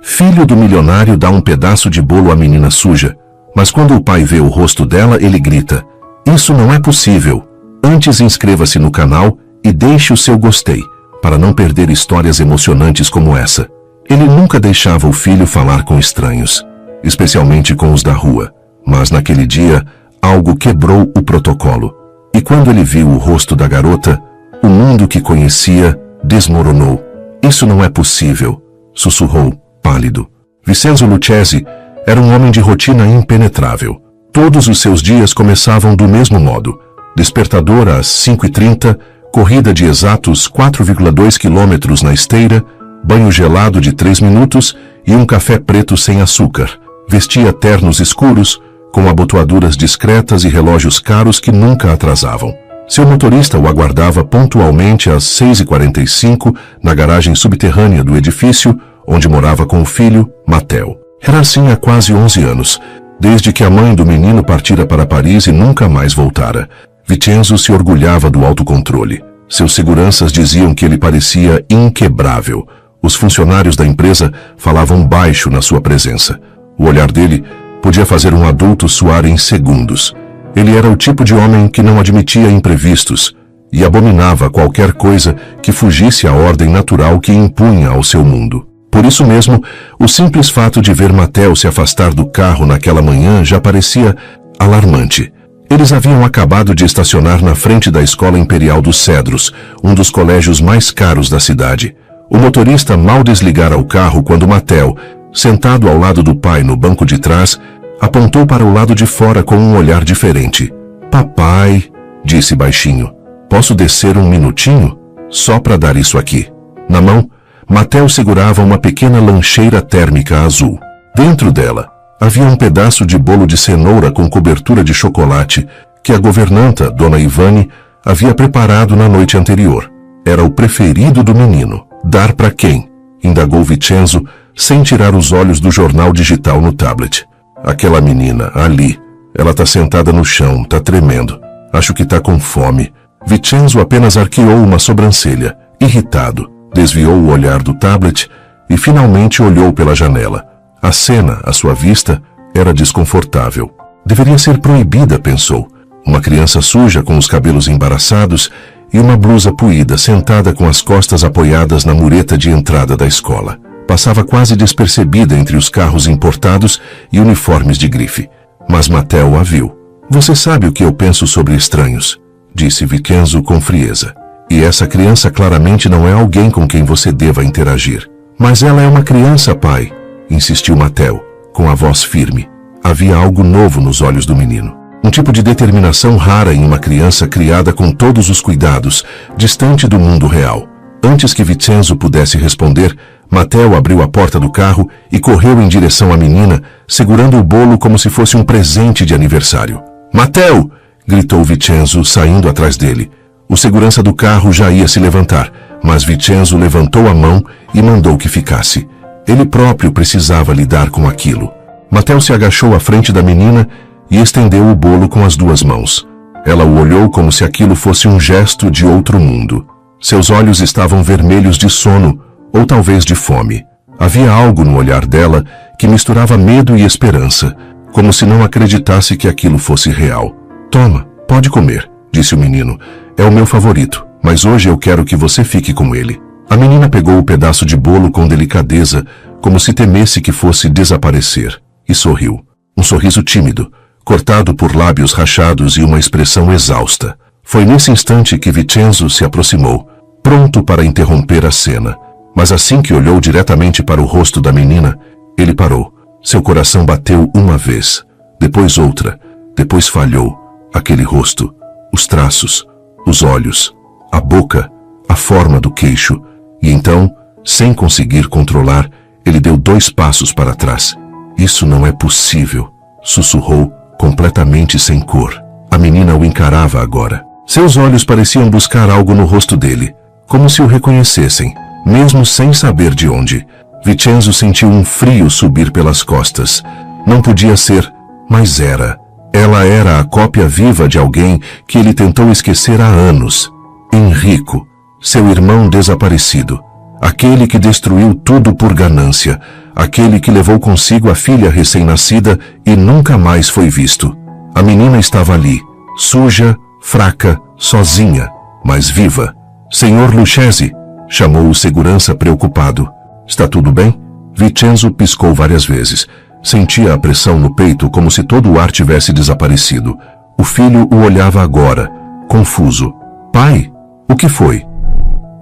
Filho do milionário dá um pedaço de bolo à menina suja, mas quando o pai vê o rosto dela, ele grita: "Isso não é possível!" Antes inscreva-se no canal e deixe o seu gostei, para não perder histórias emocionantes como essa. Ele nunca deixava o filho falar com estranhos, especialmente com os da rua. Mas naquele dia, algo quebrou o protocolo. E quando ele viu o rosto da garota, o mundo que conhecia desmoronou. "Isso não é possível", sussurrou, pálido. Vincenzo Lucchesi era um homem de rotina impenetrável. Todos os seus dias começavam do mesmo modo. Despertador às 5h30, corrida de exatos 4,2 quilômetros na esteira, banho gelado de 3 minutos e um café preto sem açúcar. Vestia ternos escuros, com abotoaduras discretas e relógios caros que nunca atrasavam. Seu motorista o aguardava pontualmente às 6h45 na garagem subterrânea do edifício, onde morava com o filho, Matteo. Era assim há quase 11 anos, desde que a mãe do menino partira para Paris e nunca mais voltara. Vincenzo se orgulhava do autocontrole. Seus seguranças diziam que ele parecia inquebrável. Os funcionários da empresa falavam baixo na sua presença. O olhar dele podia fazer um adulto suar em segundos. Ele era o tipo de homem que não admitia imprevistos e abominava qualquer coisa que fugisse à ordem natural que impunha ao seu mundo. Por isso mesmo, o simples fato de ver Matteo se afastar do carro naquela manhã já parecia alarmante. Eles haviam acabado de estacionar na frente da Escola Imperial dos Cedros, um dos colégios mais caros da cidade. O motorista mal desligara o carro quando Matteo, sentado ao lado do pai no banco de trás, apontou para o lado de fora com um olhar diferente. "Papai", disse baixinho, "posso descer um minutinho? Só para dar isso aqui." Na mão, Matteo segurava uma pequena lancheira térmica azul. Dentro dela, havia um pedaço de bolo de cenoura com cobertura de chocolate que a governanta, Dona Ivane, havia preparado na noite anterior. Era o preferido do menino. "Dar para quem?", indagou Vincenzo, sem tirar os olhos do jornal digital no tablet. "Aquela menina, ali. Ela tá sentada no chão, tá tremendo. Acho que tá com fome." Vincenzo apenas arqueou uma sobrancelha, irritado. Desviou o olhar do tablet e finalmente olhou pela janela. A cena, à sua vista, era desconfortável. Deveria ser proibida, pensou. Uma criança suja com os cabelos embaraçados e uma blusa puída sentada com as costas apoiadas na mureta de entrada da escola. Passava quase despercebida entre os carros importados e uniformes de grife. Mas Matteo a viu. "Você sabe o que eu penso sobre estranhos", disse Vincenzo com frieza. "E essa criança claramente não é alguém com quem você deva interagir." "Mas ela é uma criança, pai", insistiu Matteo, com a voz firme. Havia algo novo nos olhos do menino. Um tipo de determinação rara em uma criança criada com todos os cuidados, distante do mundo real. Antes que Vincenzo pudesse responder, Matteo abriu a porta do carro e correu em direção à menina, segurando o bolo como se fosse um presente de aniversário. "Matteo!", gritou Vincenzo, saindo atrás dele. O segurança do carro já ia se levantar, mas Vincenzo levantou a mão e mandou que ficasse. Ele próprio precisava lidar com aquilo. Matteo se agachou à frente da menina e estendeu o bolo com as 2 mãos. Ela o olhou como se aquilo fosse um gesto de outro mundo. Seus olhos estavam vermelhos de sono, ou talvez de fome. Havia algo no olhar dela que misturava medo e esperança, como se não acreditasse que aquilo fosse real. "Toma, pode comer", disse o menino. "É o meu favorito, mas hoje eu quero que você fique com ele." A menina pegou o pedaço de bolo com delicadeza, como se temesse que fosse desaparecer, e sorriu. Um sorriso tímido, cortado por lábios rachados e uma expressão exausta. Foi nesse instante que Vincenzo se aproximou, pronto para interromper a cena. Mas assim que olhou diretamente para o rosto da menina, ele parou. Seu coração bateu uma vez, depois outra, depois falhou. Aquele rosto, os traços, os olhos, a boca, a forma do queixo. E então, sem conseguir controlar, ele deu 2 passos para trás. "Isso não é possível", sussurrou, completamente sem cor. A menina o encarava agora. Seus olhos pareciam buscar algo no rosto dele, como se o reconhecessem, mesmo sem saber de onde. Vincenzo sentiu um frio subir pelas costas. Não podia ser, mas era. Ela era a cópia viva de alguém que ele tentou esquecer há anos. Enrico, seu irmão desaparecido. Aquele que destruiu tudo por ganância, aquele que levou consigo a filha recém-nascida e nunca mais foi visto. A menina estava ali, suja, fraca, sozinha, mas viva. Senhor Lucchesi, chamou o segurança preocupado. Está tudo bem? Vincenzo piscou várias vezes. Sentia a pressão no peito como se todo o ar tivesse desaparecido. O filho o olhava agora, confuso. Pai, o que foi?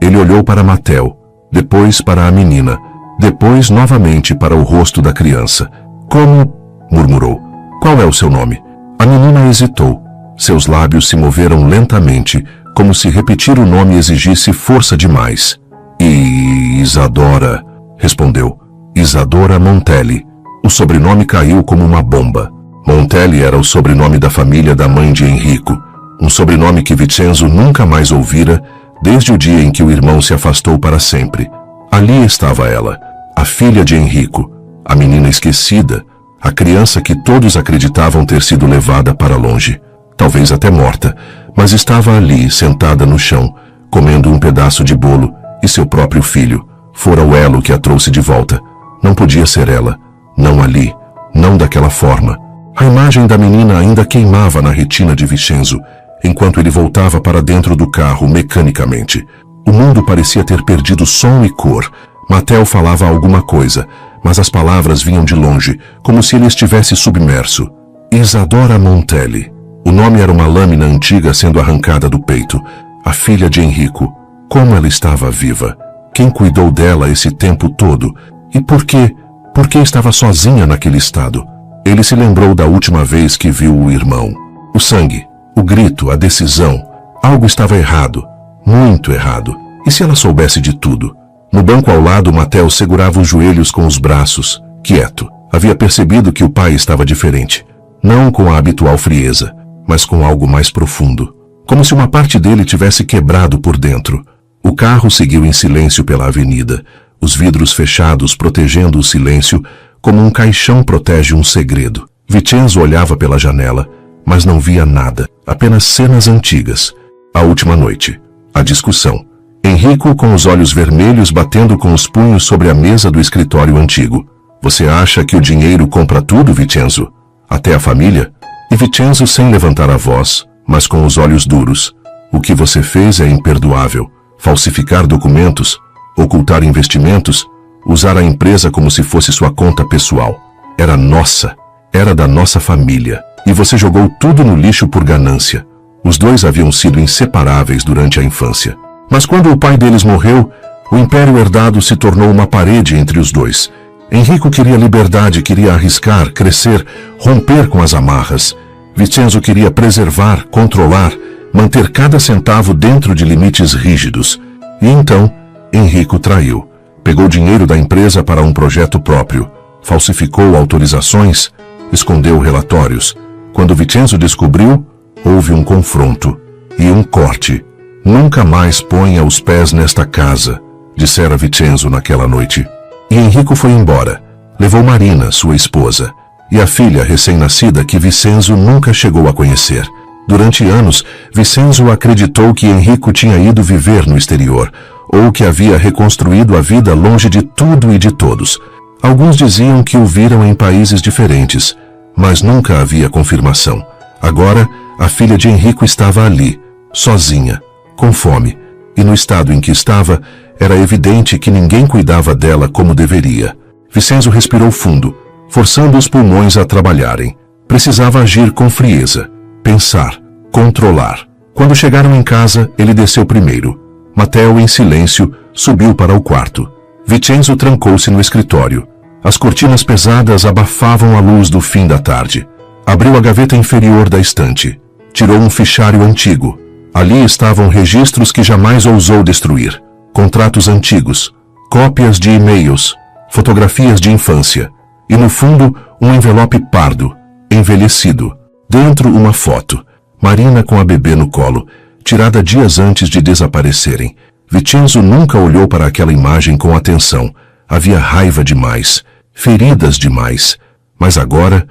Ele olhou para Matteo, depois para a menina, depois novamente para o rosto da criança. Como? Murmurou. Qual é o seu nome? A menina hesitou. Seus lábios se moveram lentamente, como se repetir o nome exigisse força demais. Isadora, respondeu. Isadora Montelli. O sobrenome caiu como uma bomba. Montelli era o sobrenome da família da mãe de Enrico, um sobrenome que Vincenzo nunca mais ouvira desde o dia em que o irmão se afastou para sempre. Ali estava ela, a filha de Enrico, a menina esquecida, a criança que todos acreditavam ter sido levada para longe, talvez até morta, mas estava ali, sentada no chão, comendo um pedaço de bolo, e seu próprio filho fora o elo que a trouxe de volta. Não podia ser ela, não ali, não daquela forma. A imagem da menina ainda queimava na retina de Vincenzo, enquanto ele voltava para dentro do carro mecanicamente. O mundo parecia ter perdido som e cor. Matteo falava alguma coisa, mas as palavras vinham de longe, como se ele estivesse submerso. Isadora Montelli. O nome era uma lâmina antiga sendo arrancada do peito. A filha de Enrico. Como ela estava viva? Quem cuidou dela esse tempo todo? E por quê? Por que estava sozinha naquele estado? Ele se lembrou da última vez que viu o irmão. O sangue, o grito, a decisão. Algo estava errado. Muito errado. E se ela soubesse de tudo? No banco ao lado, Matteo segurava os joelhos com os braços, quieto. Havia percebido que o pai estava diferente. Não com a habitual frieza, mas com algo mais profundo. Como se uma parte dele tivesse quebrado por dentro. O carro seguiu em silêncio pela avenida, os vidros fechados protegendo o silêncio como um caixão protege um segredo. Vincenzo olhava pela janela, mas não via nada, apenas cenas antigas. A última noite, a discussão. Enrico com os olhos vermelhos batendo com os punhos sobre a mesa do escritório antigo. Você acha que o dinheiro compra tudo, Vincenzo? Até a família? E Vincenzo sem levantar a voz, mas com os olhos duros. O que você fez é imperdoável. Falsificar documentos, ocultar investimentos, usar a empresa como se fosse sua conta pessoal. Era nossa, era da nossa família. E você jogou tudo no lixo por ganância. Os dois haviam sido inseparáveis durante a infância. Mas quando o pai deles morreu, o império herdado se tornou uma parede entre os dois. Enrico queria liberdade, queria arriscar, crescer, romper com as amarras. Vincenzo queria preservar, controlar, manter cada centavo dentro de limites rígidos. E então, Enrico traiu. Pegou dinheiro da empresa para um projeto próprio, falsificou autorizações, escondeu relatórios. Quando Vincenzo descobriu, houve um confronto e um corte. Nunca mais ponha os pés nesta casa, dissera Vincenzo naquela noite. E Enrico foi embora. Levou Marina, sua esposa, e a filha recém-nascida que Vincenzo nunca chegou a conhecer. Durante anos, Vincenzo acreditou que Enrico tinha ido viver no exterior, ou que havia reconstruído a vida longe de tudo e de todos. Alguns diziam que o viram em países diferentes, mas nunca havia confirmação. Agora, a filha de Enrico estava ali, sozinha, com fome, e no estado em que estava, era evidente que ninguém cuidava dela como deveria. Vincenzo respirou fundo, forçando os pulmões a trabalharem. Precisava agir com frieza, pensar, controlar. Quando chegaram em casa, ele desceu primeiro. Matteo, em silêncio, subiu para o quarto. Vincenzo trancou-se no escritório. As cortinas pesadas abafavam a luz do fim da tarde. Abriu a gaveta inferior da estante. Tirou um fichário antigo. Ali estavam registros que jamais ousou destruir. Contratos antigos, cópias de e-mails, fotografias de infância. E no fundo, um envelope pardo, envelhecido. Dentro, uma foto. Marina com a bebê no colo, tirada dias antes de desaparecerem. Vincenzo nunca olhou para aquela imagem com atenção. Havia raiva demais, feridas demais. Mas agora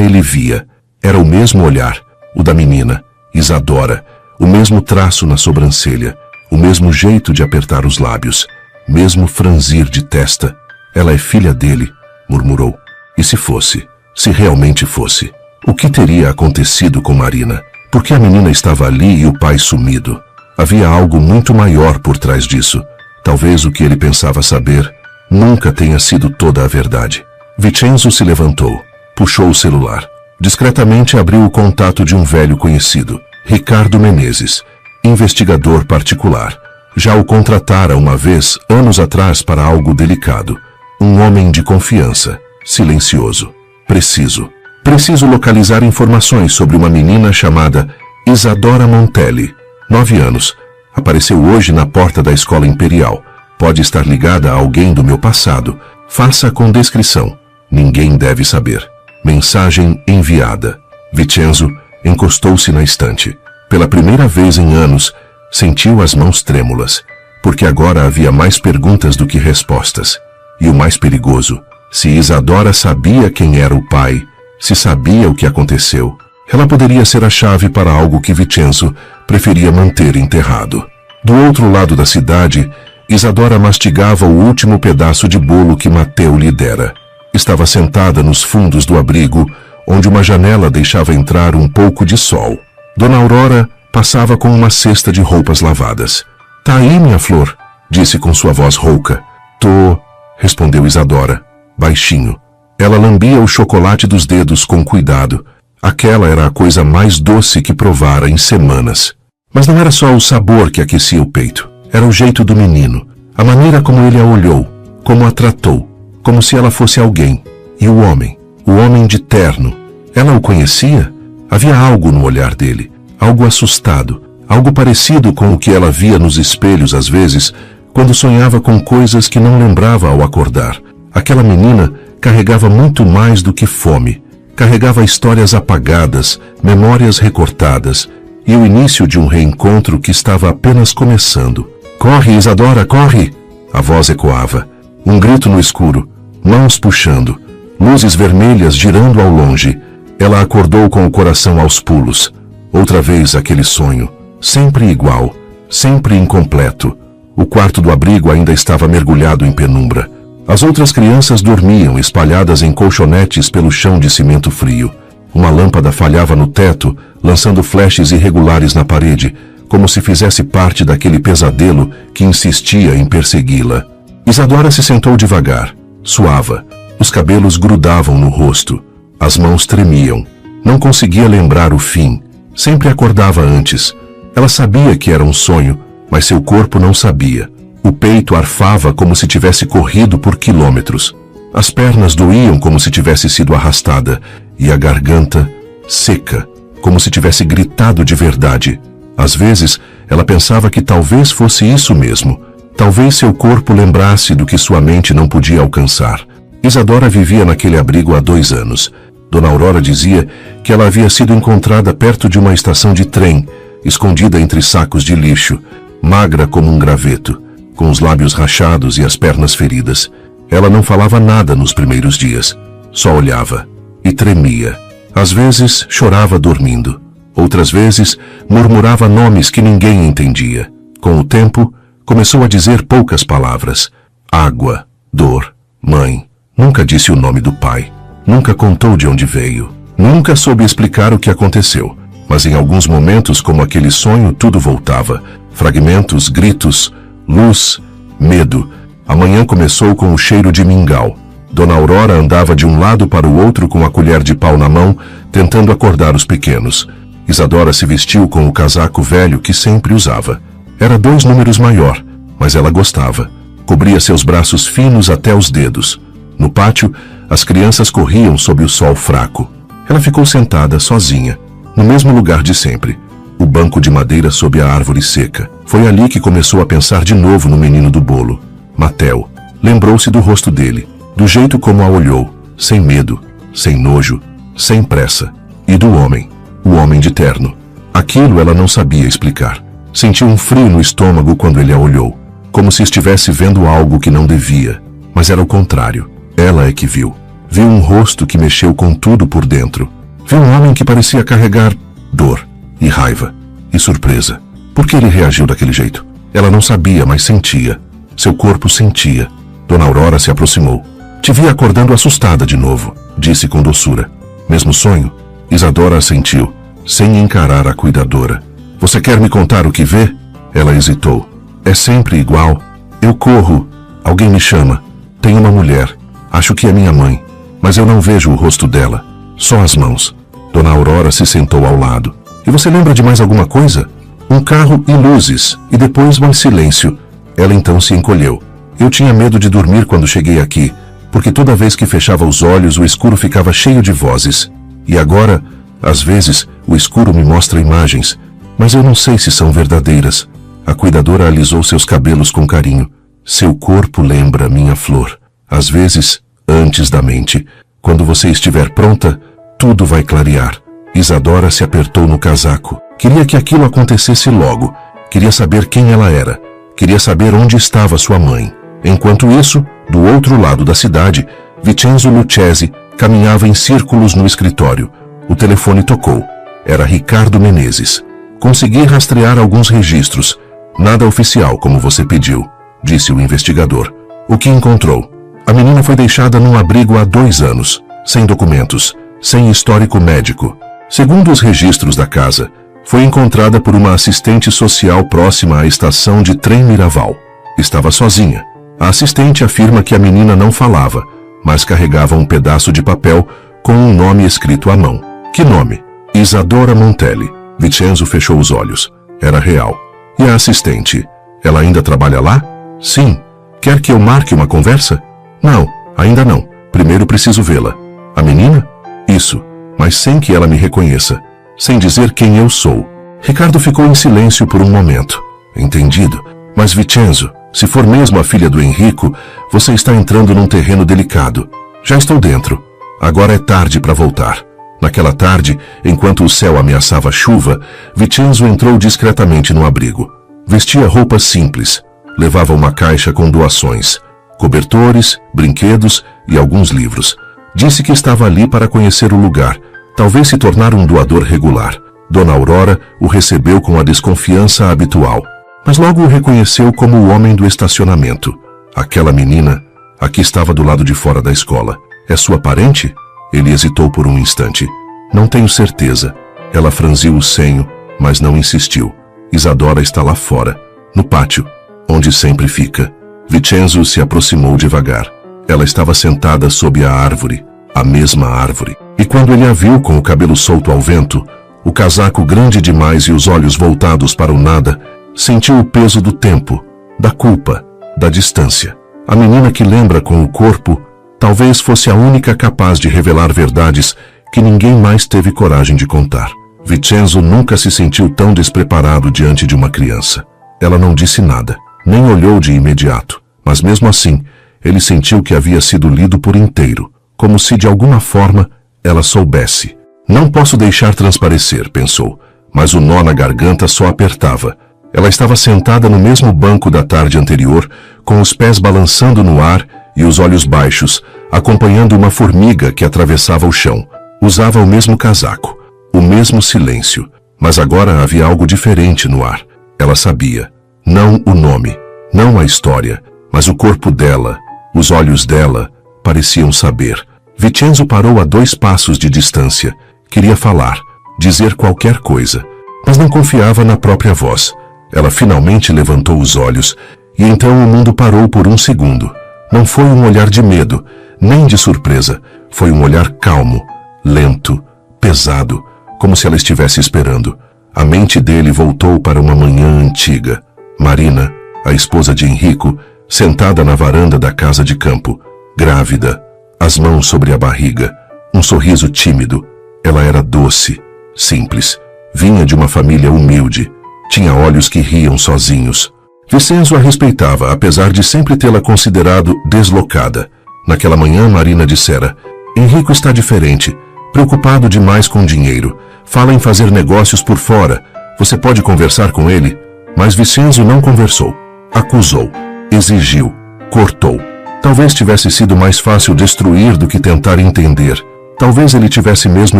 ele via. Era o mesmo olhar, o da menina, Isadora, o mesmo traço na sobrancelha, o mesmo jeito de apertar os lábios, mesmo franzir de testa. Ela é filha dele, murmurou. E se fosse? Se realmente fosse? O que teria acontecido com Marina? Por que a menina estava ali e o pai sumido? Havia algo muito maior por trás disso. Talvez o que ele pensava saber nunca tenha sido toda a verdade. Vincenzo se levantou, puxou o celular. Discretamente abriu o contato de um velho conhecido, Ricardo Menezes, investigador particular. Já o contratara uma vez, anos atrás, para algo delicado. Um homem de confiança, silencioso, preciso. Preciso localizar informações sobre uma menina chamada Isadora Montelli, 9 anos. Apareceu hoje na porta da escola imperial. Pode estar ligada a alguém do meu passado. Faça com descrição. Ninguém deve saber. Mensagem enviada. Vincenzo encostou-se na estante. Pela primeira vez em anos, sentiu as mãos trêmulas, porque agora havia mais perguntas do que respostas. E o mais perigoso, se Isadora sabia quem era o pai, se sabia o que aconteceu, ela poderia ser a chave para algo que Vincenzo preferia manter enterrado. Do outro lado da cidade, Isadora mastigava o último pedaço de bolo que Matteo lhe dera. Estava sentada nos fundos do abrigo, onde uma janela deixava entrar um pouco de sol. Dona Aurora passava com uma cesta de roupas lavadas. "Tá aí, minha flor", disse com sua voz rouca. "Tô", respondeu Isadora, baixinho. Ela lambia o chocolate dos dedos com cuidado. Aquela era a coisa mais doce que provara em semanas. Mas não era só o sabor que aquecia o peito. Era o jeito do menino, a maneira como ele a olhou, como a tratou, como se ela fosse alguém. E o homem de terno. Ela o conhecia? Havia algo no olhar dele, algo assustado, algo parecido com o que ela via nos espelhos às vezes, quando sonhava com coisas que não lembrava ao acordar. Aquela menina carregava muito mais do que fome. Carregava histórias apagadas, memórias recortadas, e o início de um reencontro que estava apenas começando. "Corre, Isadora, corre!" A voz ecoava. Um grito no escuro, mãos puxando, luzes vermelhas girando ao longe. Ela acordou com o coração aos pulos. Outra vez aquele sonho, sempre igual, sempre incompleto. O quarto do abrigo ainda estava mergulhado em penumbra. As outras crianças dormiam espalhadas em colchonetes pelo chão de cimento frio. Uma lâmpada falhava no teto, lançando flashes irregulares na parede, como se fizesse parte daquele pesadelo que insistia em persegui-la. Isadora se sentou devagar, suava. Os cabelos grudavam no rosto. As mãos tremiam. Não conseguia lembrar o fim. Sempre acordava antes. Ela sabia que era um sonho, mas seu corpo não sabia. O peito arfava como se tivesse corrido por quilômetros. As pernas doíam como se tivesse sido arrastada, e a garganta seca, como se tivesse gritado de verdade. Às vezes, ela pensava que talvez fosse isso mesmo. Talvez seu corpo lembrasse do que sua mente não podia alcançar. Isadora vivia naquele abrigo há 2 anos. Dona Aurora dizia que ela havia sido encontrada perto de uma estação de trem, escondida entre sacos de lixo, magra como um graveto, com os lábios rachados e as pernas feridas. Ela não falava nada nos primeiros dias, só olhava e tremia. Às vezes chorava dormindo, outras vezes murmurava nomes que ninguém entendia. Com o tempo, começou a dizer poucas palavras. Água, dor, mãe. Nunca disse o nome do pai. Nunca contou de onde veio. Nunca soube explicar o que aconteceu. Mas em alguns momentos, como aquele sonho, tudo voltava. Fragmentos, gritos, luz, medo. A manhã começou com o cheiro de mingau. Dona Aurora andava de um lado para o outro com a colher de pau na mão, tentando acordar os pequenos. Isadora se vestiu com o casaco velho que sempre usava. Era 2 números maior, mas ela gostava. Cobria seus braços finos até os dedos. No pátio, as crianças corriam sob o sol fraco. Ela ficou sentada, sozinha, no mesmo lugar de sempre. O banco de madeira sob a árvore seca. Foi ali que começou a pensar de novo no menino do bolo. Matteo. Lembrou-se do rosto dele, do jeito como a olhou, sem medo, sem nojo, sem pressa. E do homem, o homem de terno. Aquilo ela não sabia explicar. Sentiu um frio no estômago quando ele a olhou, como se estivesse vendo algo que não devia. Mas era o contrário. Ela é que viu. Viu um rosto que mexeu com tudo por dentro. Viu um homem que parecia carregar dor, e raiva, e surpresa. Por que ele reagiu daquele jeito? Ela não sabia, mas sentia. Seu corpo sentia. Dona Aurora se aproximou. Te vi acordando assustada de novo, disse com doçura. Mesmo sonho? Isadora assentiu, sem encarar a cuidadora. Você quer me contar o que vê? Ela hesitou. É sempre igual. Eu corro. Alguém me chama. Tem uma mulher. Acho que é minha mãe. Mas eu não vejo o rosto dela. Só as mãos. Dona Aurora se sentou ao lado. E você lembra de mais alguma coisa? Um carro e luzes. E depois mais silêncio. Ela então se encolheu. Eu tinha medo de dormir quando cheguei aqui, porque toda vez que fechava os olhos, o escuro ficava cheio de vozes. E agora, às vezes, o escuro me mostra imagens, mas eu não sei se são verdadeiras. A cuidadora alisou seus cabelos com carinho. Seu corpo lembra minha flor. Às vezes, antes da mente. Quando você estiver pronta, tudo vai clarear. Isadora se apertou no casaco. Queria que aquilo acontecesse logo. Queria saber quem ela era. Queria saber onde estava sua mãe. Enquanto isso, do outro lado da cidade, Vincenzo Lucchesi caminhava em círculos no escritório. O telefone tocou. Era Ricardo Menezes. Consegui rastrear alguns registros. Nada oficial, como você pediu, disse o investigador. O que encontrou? A menina foi deixada num abrigo há 2 anos, sem documentos, sem histórico médico. Segundo os registros da casa, foi encontrada por uma assistente social próxima à estação de trem Miraval. Estava sozinha. A assistente afirma que a menina não falava, mas carregava um pedaço de papel com um nome escrito à mão. Que nome? Isadora Montelli. Vincenzo fechou os olhos. Era real. E a assistente? Ela ainda trabalha lá? Sim. Quer que eu marque uma conversa? Não, ainda não. Primeiro preciso vê-la. A menina? Isso, mas sem que ela me reconheça. Sem dizer quem eu sou. Ricardo ficou em silêncio por um momento. Entendido. Mas Vincenzo, se for mesmo a filha do Enrico, você está entrando num terreno delicado. Já estou dentro. Agora é tarde para voltar. Naquela tarde, enquanto o céu ameaçava chuva, Vincenzo entrou discretamente no abrigo. Vestia roupas simples. Levava uma caixa com doações, cobertores, brinquedos e alguns livros. Disse que estava ali para conhecer o lugar, talvez se tornar um doador regular. Dona Aurora o recebeu com a desconfiança habitual, mas logo o reconheceu como o homem do estacionamento. Aquela menina, a que estava do lado de fora da escola. É sua parente? Ele hesitou por um instante. Não tenho certeza. Ela franziu o senho, mas não insistiu. Isadora está lá fora, no pátio, onde sempre fica. Vincenzo se aproximou devagar. Ela estava sentada sob a árvore, a mesma árvore. E quando ele a viu com o cabelo solto ao vento, o casaco grande demais e os olhos voltados para o nada, sentiu o peso do tempo, da culpa, da distância. A menina que lembra com o corpo, talvez fosse a única capaz de revelar verdades que ninguém mais teve coragem de contar. Vincenzo nunca se sentiu tão despreparado diante de uma criança. Ela não disse nada, nem olhou de imediato, mas mesmo assim, ele sentiu que havia sido lido por inteiro, como se de alguma forma ela soubesse. Não posso deixar transparecer, pensou, mas o nó na garganta só apertava. Ela estava sentada no mesmo banco da tarde anterior, com os pés balançando no ar e os olhos baixos, acompanhando uma formiga que atravessava o chão. Usava o mesmo casaco, o mesmo silêncio, mas agora havia algo diferente no ar. Ela sabia, não o nome, não a história, mas o corpo dela, os olhos dela, pareciam saber. Vincenzo parou a 2 passos de distância. Queria falar, dizer qualquer coisa, mas não confiava na própria voz. Ela finalmente levantou os olhos, e então o mundo parou por um segundo. Não foi um olhar de medo, nem de surpresa. Foi um olhar calmo, lento, pesado, como se ela estivesse esperando. A mente dele voltou para uma manhã antiga. Marina, a esposa de Enrico, sentada na varanda da casa de campo, grávida, as mãos sobre a barriga, um sorriso tímido. Ela era doce, simples, vinha de uma família humilde, tinha olhos que riam sozinhos. Vincenzo a respeitava, apesar de sempre tê-la considerado deslocada. Naquela manhã, Marina dissera: Enrico está diferente, preocupado demais com dinheiro. Fala em fazer negócios por fora. Você pode conversar com ele? Mas Vincenzo não conversou. Acusou, exigiu, cortou. Talvez tivesse sido mais fácil destruir do que tentar entender. Talvez ele tivesse mesmo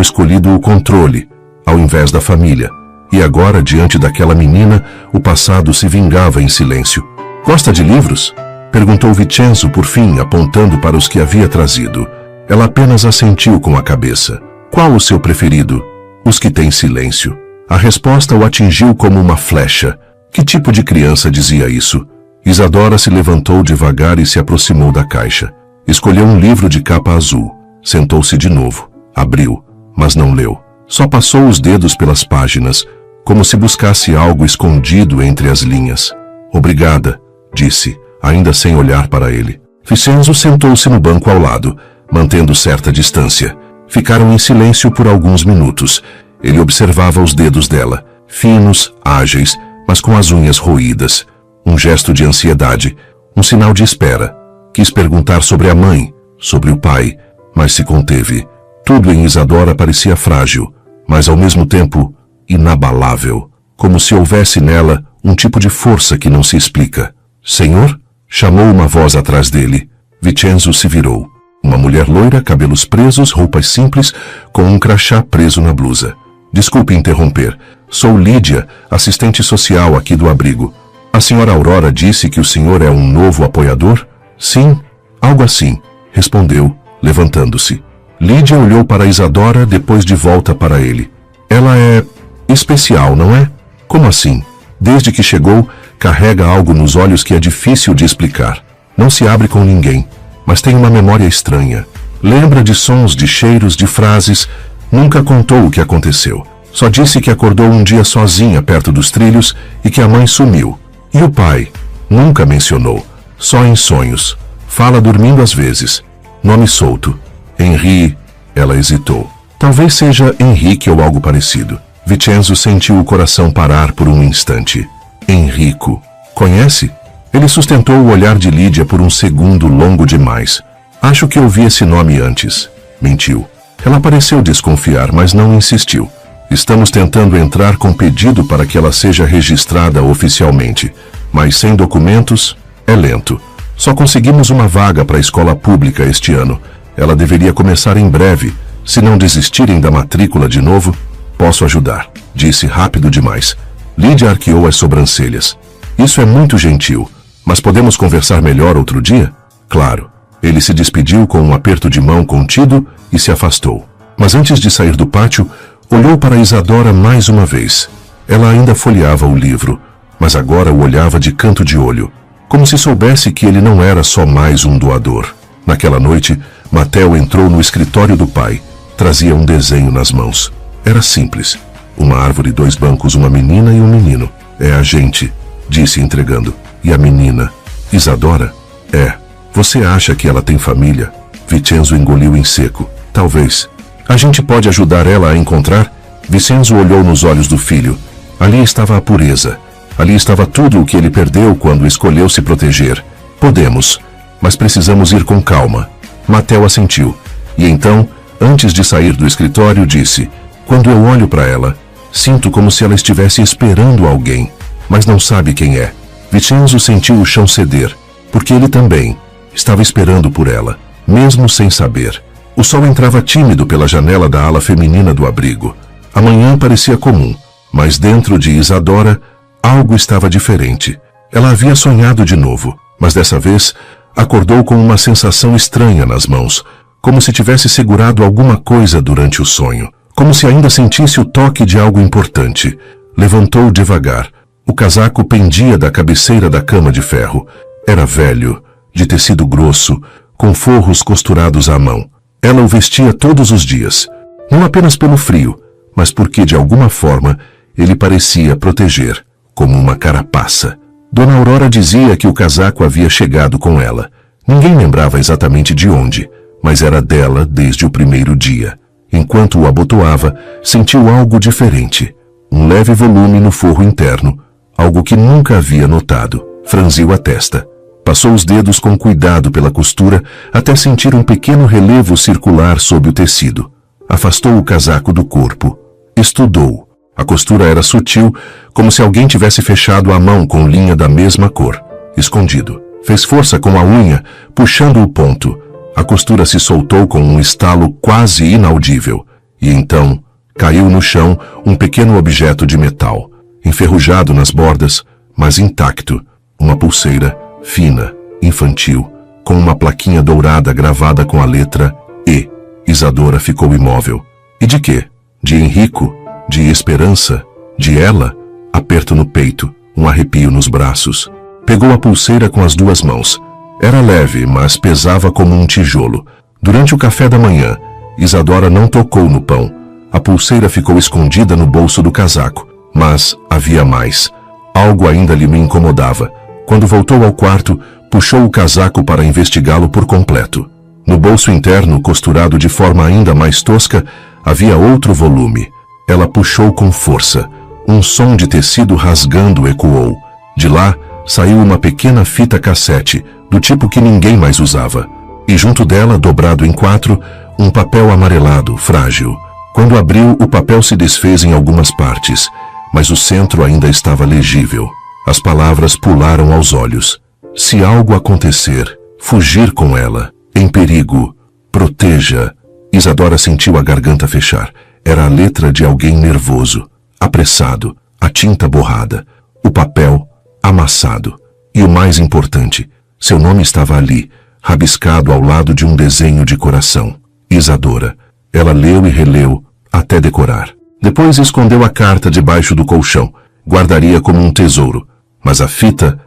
escolhido o controle, ao invés da família. E agora, diante daquela menina, o passado se vingava em silêncio. Gosta de livros? Perguntou Vincenzo por fim, apontando para os que havia trazido. Ela apenas assentiu com a cabeça. Qual o seu preferido? Os que têm silêncio. A resposta o atingiu como uma flecha. Que tipo de criança dizia isso? Isadora se levantou devagar e se aproximou da caixa. Escolheu um livro de capa azul. Sentou-se de novo. Abriu, mas não leu. Só passou os dedos pelas páginas, como se buscasse algo escondido entre as linhas. Obrigada, disse, ainda sem olhar para ele. Vincenzo sentou-se no banco ao lado, mantendo certa distância. Ficaram em silêncio por alguns minutos. Ele observava os dedos dela, finos, ágeis, mas com as unhas roídas. Um gesto de ansiedade, um sinal de espera. Quis perguntar sobre a mãe, sobre o pai, mas se conteve. Tudo em Isadora parecia frágil, mas ao mesmo tempo inabalável, como se houvesse nela um tipo de força que não se explica. Senhor? Chamou uma voz atrás dele. Vincenzo se virou. Uma mulher loira, cabelos presos, roupas simples, com um crachá preso na blusa. Desculpe interromper. Sou Lídia, assistente social aqui do abrigo. A senhora Aurora disse que o senhor é um novo apoiador? Sim, algo assim, respondeu, levantando-se. Lídia olhou para Isadora, depois de volta para ele. Ela é especial, não é? Como assim? Desde que chegou, carrega algo nos olhos que é difícil de explicar. Não se abre com ninguém, mas tem uma memória estranha. Lembra de sons, de cheiros, de frases. Nunca contou o que aconteceu. Só disse que acordou um dia sozinha perto dos trilhos e que a mãe sumiu. E o pai? Nunca mencionou. Só em sonhos. Fala dormindo às vezes. Nome solto. Henri. Ela hesitou. Talvez seja Henrique ou algo parecido. Vincenzo sentiu o coração parar por um instante. Enrico. Conhece? Ele sustentou o olhar de Lídia por um segundo longo demais. Acho que ouvi esse nome antes. Mentiu. Ela pareceu desconfiar, mas não insistiu. Estamos tentando entrar com pedido para que ela seja registrada oficialmente, mas sem documentos é lento. Só conseguimos uma vaga para a escola pública este ano. Ela deveria começar em breve. Se não desistirem da matrícula de novo, posso ajudar, disse rápido demais. Lídia arqueou as sobrancelhas. Isso é muito gentil, mas podemos conversar melhor outro dia? Claro. Ele se despediu com um aperto de mão contido e se afastou. Mas antes de sair do pátio, olhou para Isadora mais uma vez. Ela ainda folheava o livro, mas agora o olhava de canto de olho, como se soubesse que ele não era só mais um doador. Naquela noite, Matteo entrou no escritório do pai. Trazia um desenho nas mãos. Era simples. Uma árvore, 2 bancos, uma menina e um menino. É a gente, disse entregando. E a menina? Isadora? É. Você acha que ela tem família? Vincenzo engoliu em seco. Talvez. A gente pode ajudar ela a encontrar? Vincenzo olhou nos olhos do filho. Ali estava a pureza. Ali estava tudo o que ele perdeu quando escolheu se proteger. Podemos, mas precisamos ir com calma. Matteo assentiu. E então, antes de sair do escritório, disse: quando eu olho para ela, sinto como se ela estivesse esperando alguém, mas não sabe quem é. Vincenzo sentiu o chão ceder, porque ele também estava esperando por ela, mesmo sem saber. O sol entrava tímido pela janela da ala feminina do abrigo. A manhã parecia comum, mas dentro de Isadora, algo estava diferente. Ela havia sonhado de novo, mas dessa vez acordou com uma sensação estranha nas mãos, como se tivesse segurado alguma coisa durante o sonho, como se ainda sentisse o toque de algo importante. Levantou devagar. O casaco pendia da cabeceira da cama de ferro. Era velho, de tecido grosso, com forros costurados à mão. Ela o vestia todos os dias, não apenas pelo frio, mas porque de alguma forma ele parecia proteger, como uma carapaça. Dona Aurora dizia que o casaco havia chegado com ela. Ninguém lembrava exatamente de onde, mas era dela desde o primeiro dia. Enquanto o abotoava, sentiu algo diferente. Um leve volume no forro interno, algo que nunca havia notado. Franziu a testa. Passou os dedos com cuidado pela costura até sentir um pequeno relevo circular sob o tecido. Afastou o casaco do corpo. Estudou. A costura era sutil, como se alguém tivesse fechado a mão com linha da mesma cor. Escondido. Fez força com a unha, puxando o ponto. A costura se soltou com um estalo quase inaudível. E então, caiu no chão um pequeno objeto de metal, enferrujado nas bordas, mas intacto. Uma pulseira fina, infantil, com uma plaquinha dourada gravada com a letra E. Isadora ficou imóvel. E de quê? De Henrico? De esperança? De ela? Aperto no peito, um arrepio nos braços. Pegou a pulseira com as duas mãos. Era leve, mas pesava como um tijolo. Durante o café da manhã, Isadora não tocou no pão. A pulseira ficou escondida no bolso do casaco. Mas havia mais. Algo ainda lhe me incomodava. Quando voltou ao quarto, puxou o casaco para investigá-lo por completo. No bolso interno, costurado de forma ainda mais tosca, havia outro volume. Ela puxou com força. Um som de tecido rasgando ecoou. De lá, saiu uma pequena fita cassete, do tipo que ninguém mais usava. E junto dela, dobrado em 4, um papel amarelado, frágil. Quando abriu, o papel se desfez em algumas partes, mas o centro ainda estava legível. As palavras pularam aos olhos. Se algo acontecer, fugir com ela. Em perigo, proteja. Isadora sentiu a garganta fechar. Era a letra de alguém nervoso, apressado, a tinta borrada, o papel amassado. E o mais importante, seu nome estava ali, rabiscado ao lado de um desenho de coração. Isadora. Ela leu e releu, até decorar. Depois escondeu a carta debaixo do colchão. Guardaria como um tesouro. Mas a fita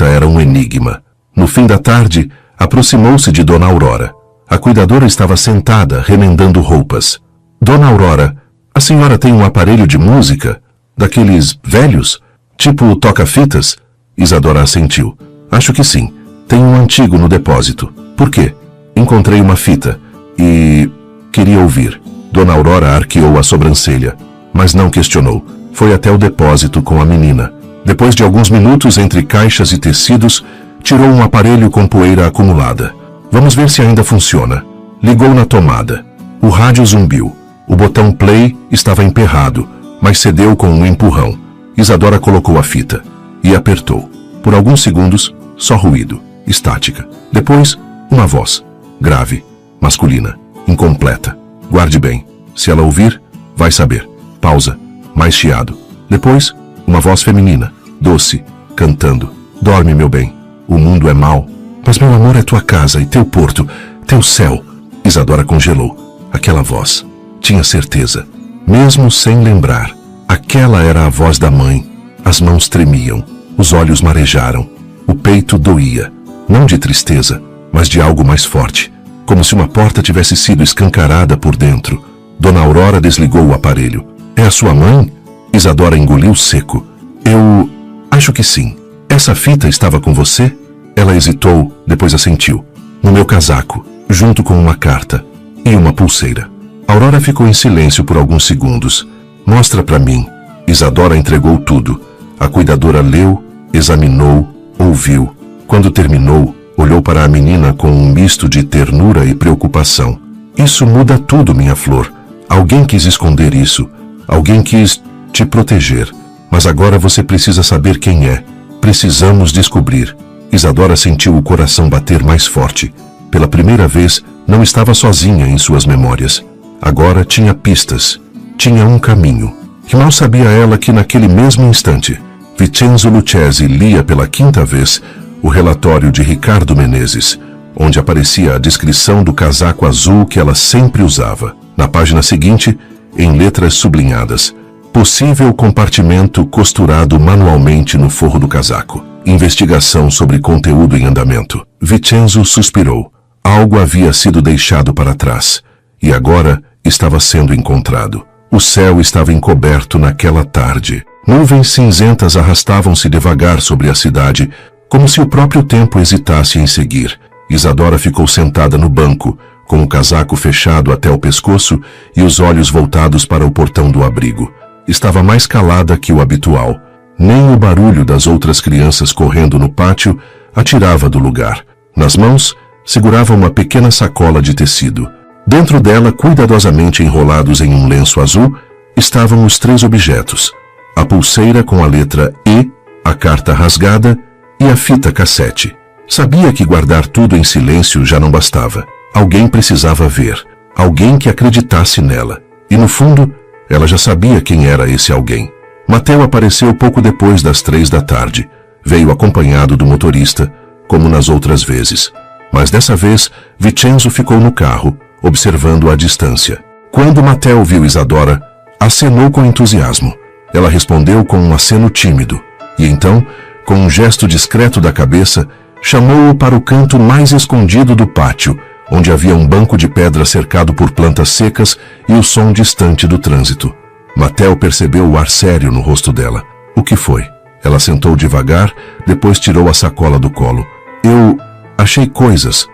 era um enigma. No fim da tarde, aproximou-se de Dona Aurora. A cuidadora estava sentada, remendando roupas. Dona Aurora, a senhora tem um aparelho de música? Daqueles velhos? Tipo toca-fitas? Isadora assentiu. Acho que sim. Tem um antigo no depósito. Por quê? Encontrei uma fita e queria ouvir. Dona Aurora arqueou a sobrancelha, mas não questionou. Foi até o depósito com a menina. Depois de alguns minutos entre caixas e tecidos, tirou um aparelho com poeira acumulada. Vamos ver se ainda funciona. Ligou na tomada. O rádio zumbiu. O botão play estava emperrado, mas cedeu com um empurrão. Isadora colocou a fita e apertou. Por alguns segundos, só ruído, estática. Depois, uma voz, grave, masculina, incompleta. Guarde bem. Se ela ouvir, vai saber. Pausa. Mais chiado. Depois, uma voz feminina, doce, cantando. Dorme, meu bem. O mundo é mau. Mas meu amor é tua casa e teu porto, teu céu. Isadora congelou. Aquela voz. Tinha certeza. Mesmo sem lembrar. Aquela era a voz da mãe. As mãos tremiam. Os olhos marejaram. O peito doía. Não de tristeza, mas de algo mais forte. Como se uma porta tivesse sido escancarada por dentro. Dona Aurora desligou o aparelho. É a sua mãe? Isadora engoliu seco. Eu acho que sim. Essa fita estava com você? Ela hesitou, depois assentiu. No meu casaco, junto com uma carta e uma pulseira. Aurora ficou em silêncio por alguns segundos. Mostra para mim. Isadora entregou tudo. A cuidadora leu, examinou, ouviu. Quando terminou, olhou para a menina com um misto de ternura e preocupação. Isso muda tudo, minha flor. Alguém quis esconder isso. Alguém quis te proteger. Mas agora você precisa saber quem é. Precisamos descobrir. Isadora sentiu o coração bater mais forte. Pela primeira vez, não estava sozinha em suas memórias. Agora tinha pistas. Tinha um caminho. Que mal sabia ela que naquele mesmo instante, Vincenzo Lucchesi lia pela 5ª vez o relatório de Ricardo Menezes, onde aparecia a descrição do casaco azul que ela sempre usava. Na página seguinte, em letras sublinhadas, possível compartimento costurado manualmente no forro do casaco. Investigação sobre conteúdo em andamento. Vincenzo suspirou. Algo havia sido deixado para trás, e agora estava sendo encontrado. O céu estava encoberto naquela tarde. Nuvens cinzentas arrastavam-se devagar sobre a cidade, como se o próprio tempo hesitasse em seguir. Isadora ficou sentada no banco, com o casaco fechado até o pescoço e os olhos voltados para o portão do abrigo. Estava mais calada que o habitual. Nem o barulho das outras crianças correndo no pátio a tirava do lugar. Nas mãos, segurava uma pequena sacola de tecido. Dentro dela, cuidadosamente enrolados em um lenço azul, estavam os 3 objetos. A pulseira com a letra E, a carta rasgada e a fita cassete. Sabia que guardar tudo em silêncio já não bastava. Alguém precisava ver. Alguém que acreditasse nela. E no fundo, ela já sabia quem era esse alguém. Mateu apareceu pouco depois das 3 da tarde. Veio acompanhado do motorista, como nas outras vezes. Mas dessa vez, Vincenzo ficou no carro, observando à distância. Quando Matteo viu Isadora, acenou com entusiasmo. Ela respondeu com um aceno tímido, e então, com um gesto discreto da cabeça, chamou-o para o canto mais escondido do pátio, onde havia um banco de pedra cercado por plantas secas e o som distante do trânsito. Matteo percebeu o ar sério no rosto dela. O que foi? Ela sentou devagar, depois tirou a sacola do colo. Eu achei coisas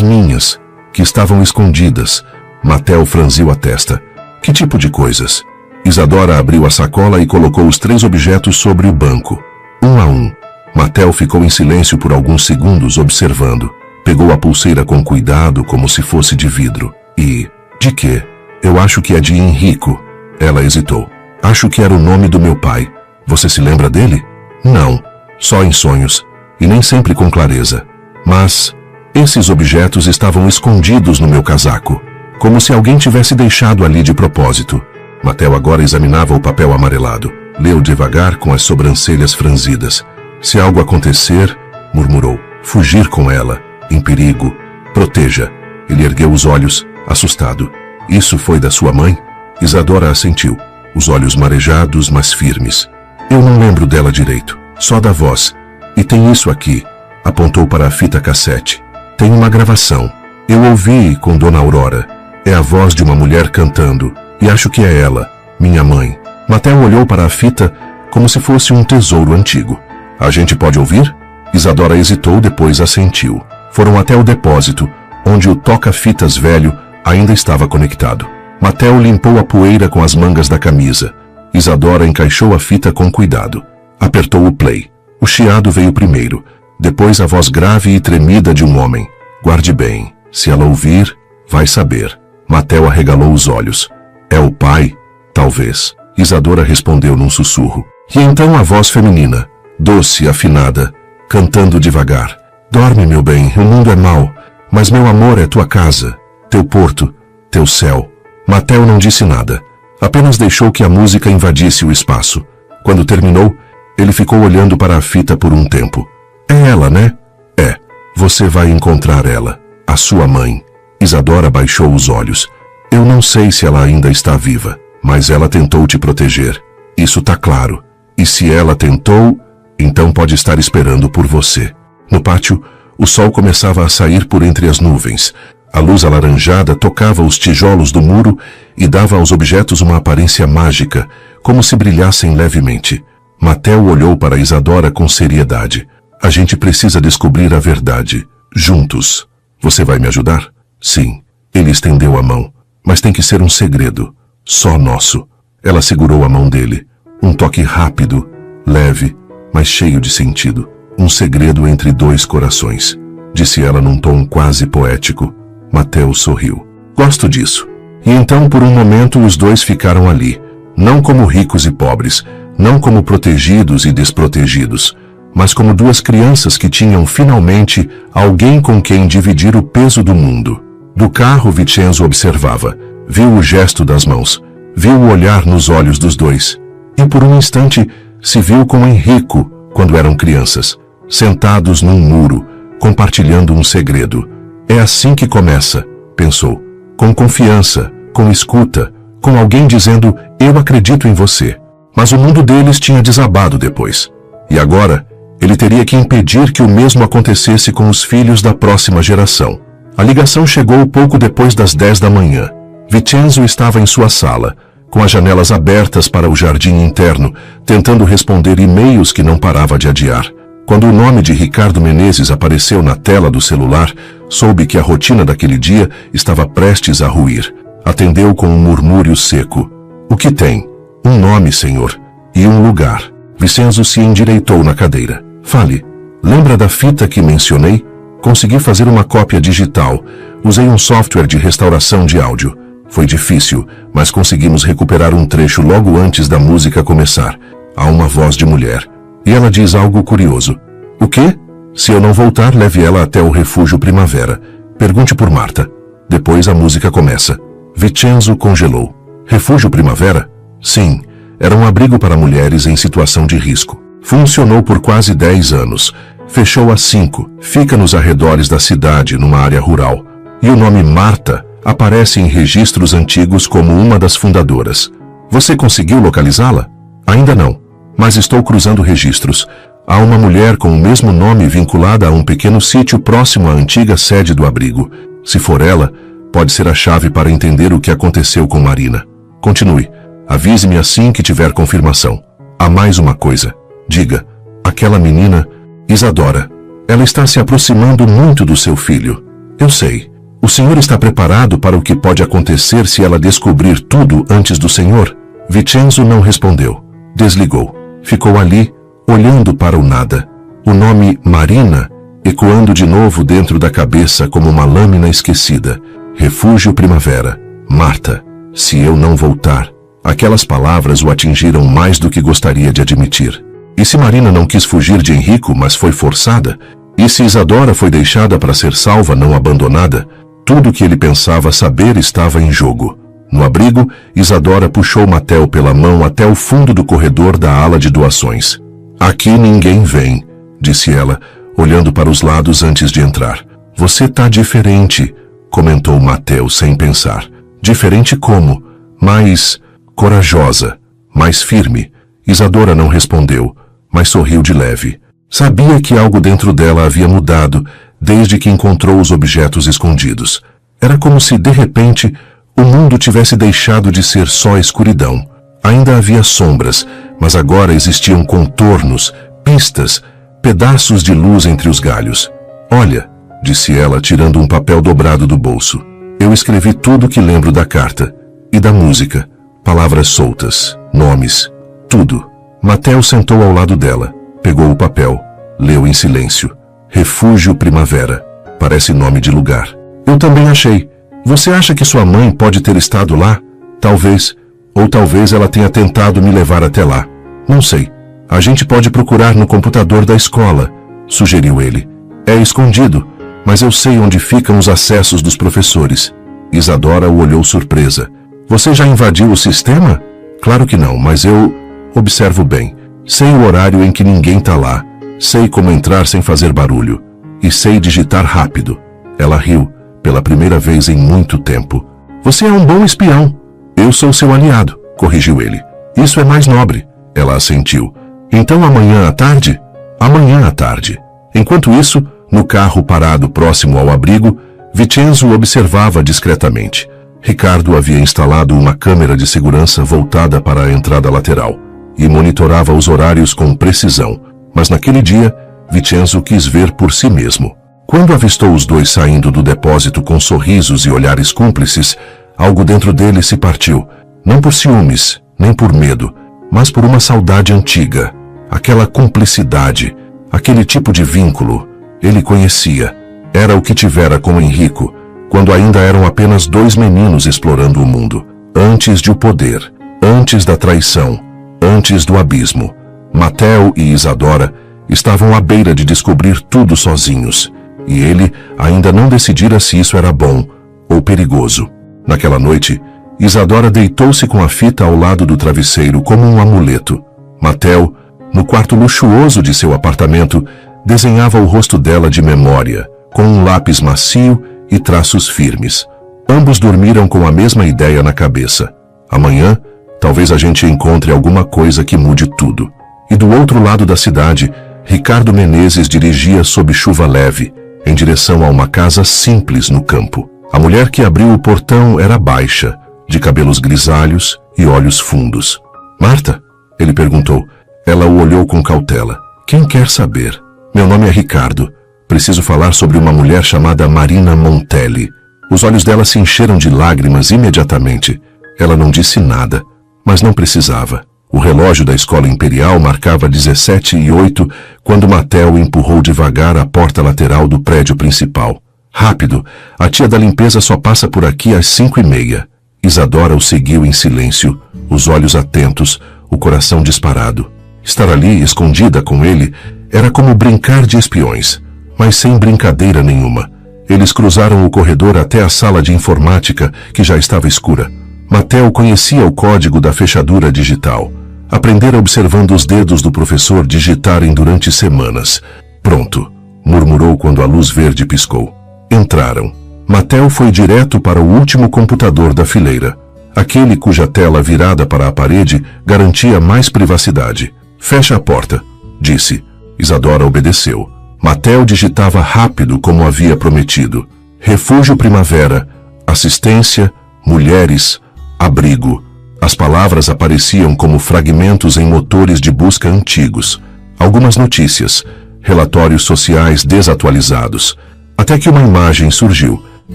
minhas, que estavam escondidas. Matteo franziu a testa. Que tipo de coisas? Isadora abriu a sacola e colocou os 3 objetos sobre o banco, um a um. Matteo ficou em silêncio por alguns segundos observando. Pegou a pulseira com cuidado, como se fosse de vidro. E... de quê? Eu acho que é de Enrico. Ela hesitou. Acho que era o nome do meu pai. Você se lembra dele? Não. Só em sonhos. E nem sempre com clareza. Mas... esses objetos estavam escondidos no meu casaco, como se alguém tivesse deixado ali de propósito. Matteo agora examinava o papel amarelado. Leu devagar com as sobrancelhas franzidas. Se algo acontecer, murmurou, fugir com ela, em perigo, proteja. Ele ergueu os olhos, assustado. Isso foi da sua mãe? Isadora assentiu, os olhos marejados, mas firmes. Eu não lembro dela direito, só da voz. E tem isso aqui, apontou para a fita cassete. Tem uma gravação. Eu ouvi com Dona Aurora. É a voz de uma mulher cantando, e acho que é ela, minha mãe. Matteo olhou para a fita como se fosse um tesouro antigo. A gente pode ouvir? Isadora hesitou, depois assentiu. Foram até o depósito, onde o toca-fitas velho ainda estava conectado. Matteo limpou a poeira com as mangas da camisa. Isadora encaixou a fita com cuidado. Apertou o play. O chiado veio primeiro, depois a voz grave e tremida de um homem. Guarde bem, se ela ouvir, vai saber. Matteo arregalou os olhos. É o pai? Talvez. Isadora respondeu num sussurro. E então a voz feminina, doce, afinada, cantando devagar. Dorme, meu bem, o mundo é mau, mas meu amor é tua casa, teu porto, teu céu. Matteo não disse nada, apenas deixou que a música invadisse o espaço. Quando terminou, ele ficou olhando para a fita por um tempo. É ela, né? É. Você vai encontrar ela, a sua mãe. Isadora baixou os olhos. Eu não sei se ela ainda está viva, mas ela tentou te proteger. Isso tá claro. E se ela tentou, então pode estar esperando por você. No pátio, o sol começava a sair por entre as nuvens. A luz alaranjada tocava os tijolos do muro e dava aos objetos uma aparência mágica, como se brilhassem levemente. Matteo olhou para Isadora com seriedade. A gente precisa descobrir a verdade, juntos. Você vai me ajudar? Sim. Ele estendeu a mão. Mas tem que ser um segredo, só nosso. Ela segurou a mão dele. Um toque rápido, leve, mas cheio de sentido. Um segredo entre 2 corações, disse ela num tom quase poético. Matteo sorriu. Gosto disso. E então, por um momento, os 2 ficaram ali, não como ricos e pobres, não como protegidos e desprotegidos, mas como 2 crianças que tinham finalmente alguém com quem dividir o peso do mundo. Do carro, Vincenzo observava, viu o gesto das mãos, viu o olhar nos olhos dos 2. E por um instante se viu com Enrico quando eram crianças, sentados num muro, compartilhando um segredo. É assim que começa, pensou, com confiança, com escuta, com alguém dizendo, eu acredito em você. Mas o mundo deles tinha desabado depois. E agora, ele teria que impedir que o mesmo acontecesse com os filhos da próxima geração. A ligação chegou pouco depois das 10 da manhã. Vincenzo estava em sua sala, com as janelas abertas para o jardim interno, tentando responder e-mails que não parava de adiar. Quando o nome de Ricardo Menezes apareceu na tela do celular, soube que a rotina daquele dia estava prestes a ruir. Atendeu com um murmúrio seco. O que tem? Um nome, senhor. E um lugar. Vincenzo se endireitou na cadeira. Fale. Lembra da fita que mencionei? Consegui fazer uma cópia digital. Usei um software de restauração de áudio. Foi difícil, mas conseguimos recuperar um trecho logo antes da música começar. Há uma voz de mulher. E ela diz algo curioso. O quê? Se eu não voltar, leve ela até o Refúgio Primavera. Pergunte por Marta. Depois a música começa. Vincenzo congelou. Refúgio Primavera? Sim, era um abrigo para mulheres em situação de risco. Funcionou por quase 10 anos. Fechou às 5. Fica nos arredores da cidade, numa área rural. E o nome Marta aparece em registros antigos como uma das fundadoras. Você conseguiu localizá-la? Ainda não, mas estou cruzando registros. Há uma mulher com o mesmo nome vinculada a um pequeno sítio próximo à antiga sede do abrigo. Se for ela, pode ser a chave para entender o que aconteceu com Marina. Continue. Avise-me assim que tiver confirmação. Há mais uma coisa. Diga, aquela menina, Isadora, ela está se aproximando muito do seu filho. Eu sei. O senhor está preparado para o que pode acontecer se ela descobrir tudo antes do senhor? Vincenzo não respondeu. Desligou. Ficou ali, olhando para o nada. O nome Marina ecoando de novo dentro da cabeça como uma lâmina esquecida. Refúgio Primavera. Marta, se eu não voltar. Aquelas palavras o atingiram mais do que gostaria de admitir. E se Marina não quis fugir de Enrico, mas foi forçada? E se Isadora foi deixada para ser salva, não abandonada? Tudo o que ele pensava saber estava em jogo. No abrigo, Isadora puxou Matteo pela mão até o fundo do corredor da ala de doações. Aqui ninguém vem, disse ela, olhando para os lados antes de entrar. Você tá diferente, comentou Matteo sem pensar. Diferente como? Mais corajosa, mais firme. Isadora não respondeu, mas sorriu de leve. Sabia que algo dentro dela havia mudado desde que encontrou os objetos escondidos. Era como se, de repente, o mundo tivesse deixado de ser só escuridão. Ainda havia sombras, mas agora existiam contornos, pistas, pedaços de luz entre os galhos. Olha, disse ela, tirando um papel dobrado do bolso. Eu escrevi tudo o que lembro da carta. E da música. Palavras soltas, nomes, tudo. Matteo sentou ao lado dela, pegou o papel, leu em silêncio. Refúgio Primavera. Parece nome de lugar. Eu também achei. Você acha que sua mãe pode ter estado lá? Talvez. Ou talvez ela tenha tentado me levar até lá. Não sei. A gente pode procurar no computador da escola, sugeriu ele. É escondido, mas eu sei onde ficam os acessos dos professores. Isadora o olhou surpresa. Você já invadiu o sistema? Claro que não, mas eu observo bem. Sei o horário em que ninguém está lá. Sei como entrar sem fazer barulho. E sei digitar rápido. Ela riu, pela primeira vez em muito tempo. Você é um bom espião. Eu sou seu aliado, corrigiu ele. Isso é mais nobre. Ela assentiu. Então amanhã à tarde? Amanhã à tarde. Enquanto isso, no carro parado próximo ao abrigo, Vincenzo observava discretamente. Ricardo havia instalado uma câmera de segurança voltada para a entrada lateral e monitorava os horários com precisão. Mas naquele dia, Vincenzo quis ver por si mesmo. Quando avistou os dois saindo do depósito com sorrisos e olhares cúmplices, algo dentro dele se partiu. Não por ciúmes, nem por medo, mas por uma saudade antiga. Aquela cumplicidade, aquele tipo de vínculo, ele conhecia. Era o que tivera com Enrico, quando ainda eram apenas dois meninos explorando o mundo. Antes de o poder, antes da traição, antes do abismo. Matteo e Isadora estavam à beira de descobrir tudo sozinhos, e ele ainda não decidira se isso era bom ou perigoso. Naquela noite, Isadora deitou-se com a fita ao lado do travesseiro como um amuleto. Matteo, no quarto luxuoso de seu apartamento, desenhava o rosto dela de memória, com um lápis macio e traços firmes. Ambos dormiram com a mesma ideia na cabeça. Amanhã, talvez a gente encontre alguma coisa que mude tudo. E do outro lado da cidade, Ricardo Menezes dirigia sob chuva leve, em direção a uma casa simples no campo. A mulher que abriu o portão era baixa, de cabelos grisalhos e olhos fundos. Marta? Ele perguntou. Ela o olhou com cautela. Quem quer saber? Meu nome é Ricardo. Preciso falar sobre uma mulher chamada Marina Montelli. Os olhos dela se encheram de lágrimas imediatamente. Ela não disse nada, mas não precisava. O relógio da escola imperial marcava 17h08 quando Matteo empurrou devagar a porta lateral do prédio principal. Rápido, a tia da limpeza só passa por aqui às 5h30. Isadora o seguiu em silêncio, os olhos atentos, o coração disparado. Estar ali, escondida com ele, era como brincar de espiões, mas sem brincadeira nenhuma. Eles cruzaram o corredor até a sala de informática, que já estava escura. Matteo conhecia o código da fechadura digital. Aprendera observando os dedos do professor digitarem durante semanas. Pronto, murmurou quando a luz verde piscou. Entraram. Mateo foi direto para o último computador da fileira, aquele cuja tela virada para a parede garantia mais privacidade. Fecha a porta, disse. Isadora obedeceu. Mateo digitava rápido como havia prometido. Refúgio Primavera, assistência, mulheres, abrigo. As palavras apareciam como fragmentos em motores de busca antigos. Algumas notícias, relatórios sociais desatualizados. Até que uma imagem surgiu.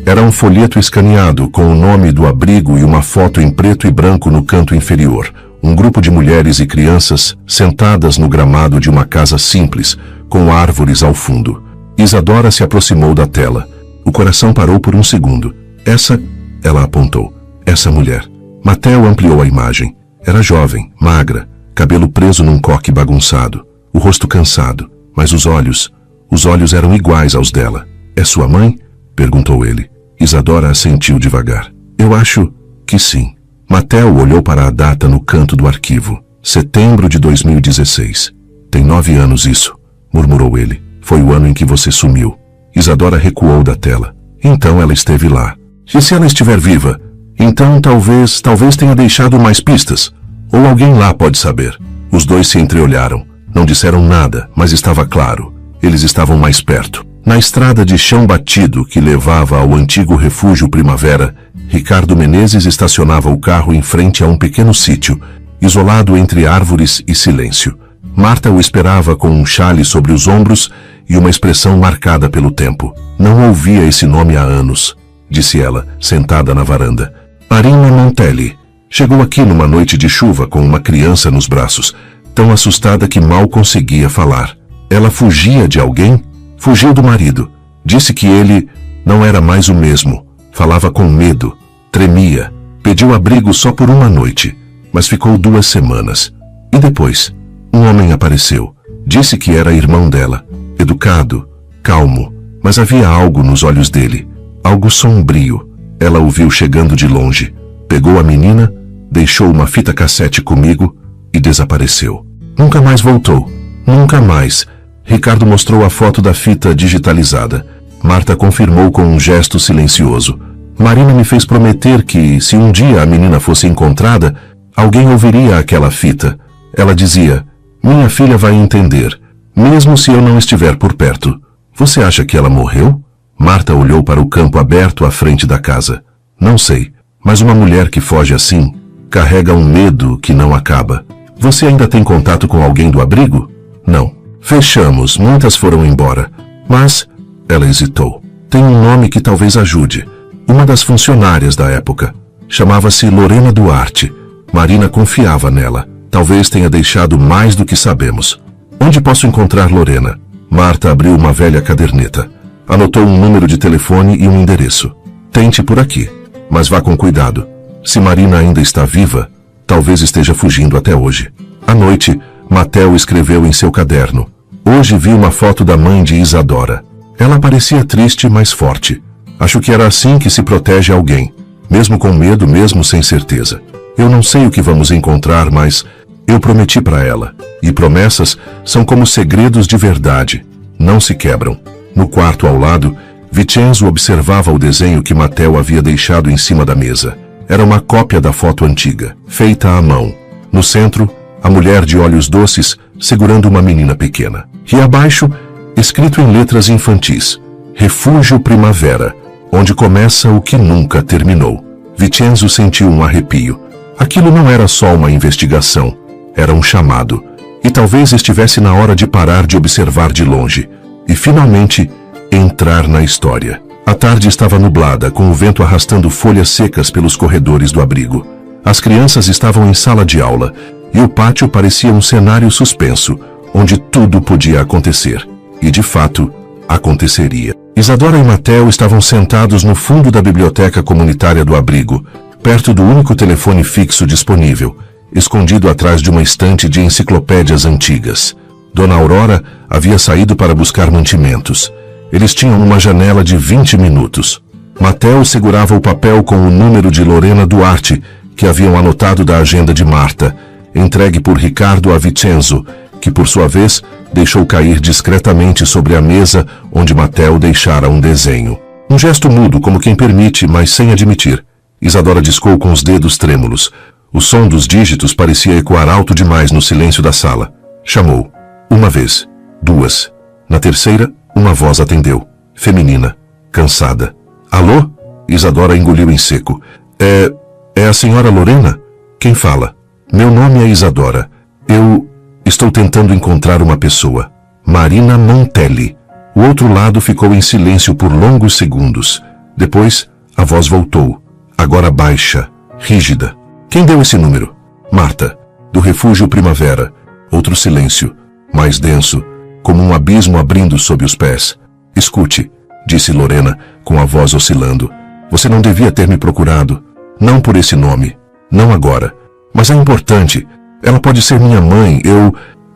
Era um folheto escaneado com o nome do abrigo e uma foto em preto e branco no canto inferior. Um grupo de mulheres e crianças sentadas no gramado de uma casa simples, com árvores ao fundo. Isadora se aproximou da tela. O coração parou por um segundo. Ela apontou. Essa mulher. Mateo ampliou a imagem. Era jovem, magra, cabelo preso num coque bagunçado, o rosto cansado, mas os olhos eram iguais aos dela. É sua mãe? Perguntou ele. Isadora assentiu devagar. Eu acho que sim. Mateo olhou para a data no canto do arquivo. Setembro de 2016. Tem 9 anos isso, murmurou ele. Foi o ano em que você sumiu. Isadora recuou da tela. Então ela esteve lá. E se ela estiver viva? Então talvez tenha deixado mais pistas. Ou alguém lá pode saber. Os dois se entreolharam. Não disseram nada, mas estava claro. Eles estavam mais perto. Na estrada de chão batido que levava ao antigo refúgio Primavera, Ricardo Menezes estacionava o carro em frente a um pequeno sítio, isolado entre árvores e silêncio. Marta o esperava com um chale sobre os ombros e uma expressão marcada pelo tempo. Não ouvia esse nome há anos, disse ela, sentada na varanda. Marina Montelli. Chegou aqui numa noite de chuva com uma criança nos braços, tão assustada que mal conseguia falar. Ela fugia de alguém? Fugiu do marido. Disse que ele não era mais o mesmo. Falava com medo. Tremia. Pediu abrigo só por uma noite, mas ficou 2 semanas. E depois, um homem apareceu. Disse que era irmão dela. Educado, calmo, mas havia algo nos olhos dele. Algo sombrio. Ela o viu chegando de longe. Pegou a menina, deixou uma fita cassete comigo e desapareceu. Nunca mais voltou. Nunca mais. Ricardo mostrou a foto da fita digitalizada. Marta confirmou com um gesto silencioso. Marina me fez prometer que, se um dia a menina fosse encontrada, alguém ouviria aquela fita. Ela dizia, minha filha vai entender, mesmo se eu não estiver por perto. Você acha que ela morreu? Marta olhou para o campo aberto à frente da casa. Não sei, mas uma mulher que foge assim, carrega um medo que não acaba. Você ainda tem contato com alguém do abrigo? Não. Fechamos, muitas foram embora. Mas, ela hesitou. Tem um nome que talvez ajude. Uma das funcionárias da época. Chamava-se Lorena Duarte. Marina confiava nela. Talvez tenha deixado mais do que sabemos. Onde posso encontrar Lorena? Marta abriu uma velha caderneta. Anotou um número de telefone e um endereço. Tente por aqui, mas vá com cuidado. Se Marina ainda está viva, talvez esteja fugindo até hoje. À noite, Mateo escreveu em seu caderno. Hoje vi uma foto da mãe de Isadora. Ela parecia triste, mas forte. Acho que era assim que se protege alguém, mesmo com medo, mesmo sem certeza. Eu não sei o que vamos encontrar, mas eu prometi para ela. E promessas são como segredos de verdade. Não se quebram. No quarto ao lado, Vincenzo observava o desenho que Mateo havia deixado em cima da mesa. Era uma cópia da foto antiga, feita à mão. No centro, a mulher de olhos doces segurando uma menina pequena. E abaixo, escrito em letras infantis, Refúgio Primavera, onde começa o que nunca terminou. Vincenzo sentiu um arrepio. Aquilo não era só uma investigação, era um chamado. E talvez estivesse na hora de parar de observar de longe e, finalmente, entrar na história. A tarde estava nublada, com o vento arrastando folhas secas pelos corredores do abrigo. As crianças estavam em sala de aula e o pátio parecia um cenário suspenso, onde tudo podia acontecer. E, de fato, aconteceria. Isadora e Mateo estavam sentados no fundo da biblioteca comunitária do abrigo, perto do único telefone fixo disponível, escondido atrás de uma estante de enciclopédias antigas. Dona Aurora havia saído para buscar mantimentos. Eles tinham uma janela de 20 minutos. Mateo segurava o papel com o número de Lorena Duarte, que haviam anotado da agenda de Marta, entregue por Ricardo a Vincenzo, que por sua vez deixou cair discretamente sobre a mesa onde Matteo deixara um desenho. Um gesto mudo, como quem permite, mas sem admitir. Isadora discou com os dedos trêmulos. O som dos dígitos parecia ecoar alto demais no silêncio da sala. Chamou. Uma vez. Duas. Na terceira, uma voz atendeu. Feminina. Cansada. Alô? Isadora engoliu em seco. É a senhora Lorena? Quem fala? Meu nome é Isadora. Eu estou tentando encontrar uma pessoa. Marina Mantelli. O outro lado ficou em silêncio por longos segundos. Depois, a voz voltou. Agora baixa, rígida. Quem deu esse número? Marta, do Refúgio Primavera. Outro silêncio, mais denso, como um abismo abrindo sob os pés. Escute, disse Lorena, com a voz oscilando. Você não devia ter me procurado. Não por esse nome. Não agora. Mas é importante. Ela pode ser minha mãe.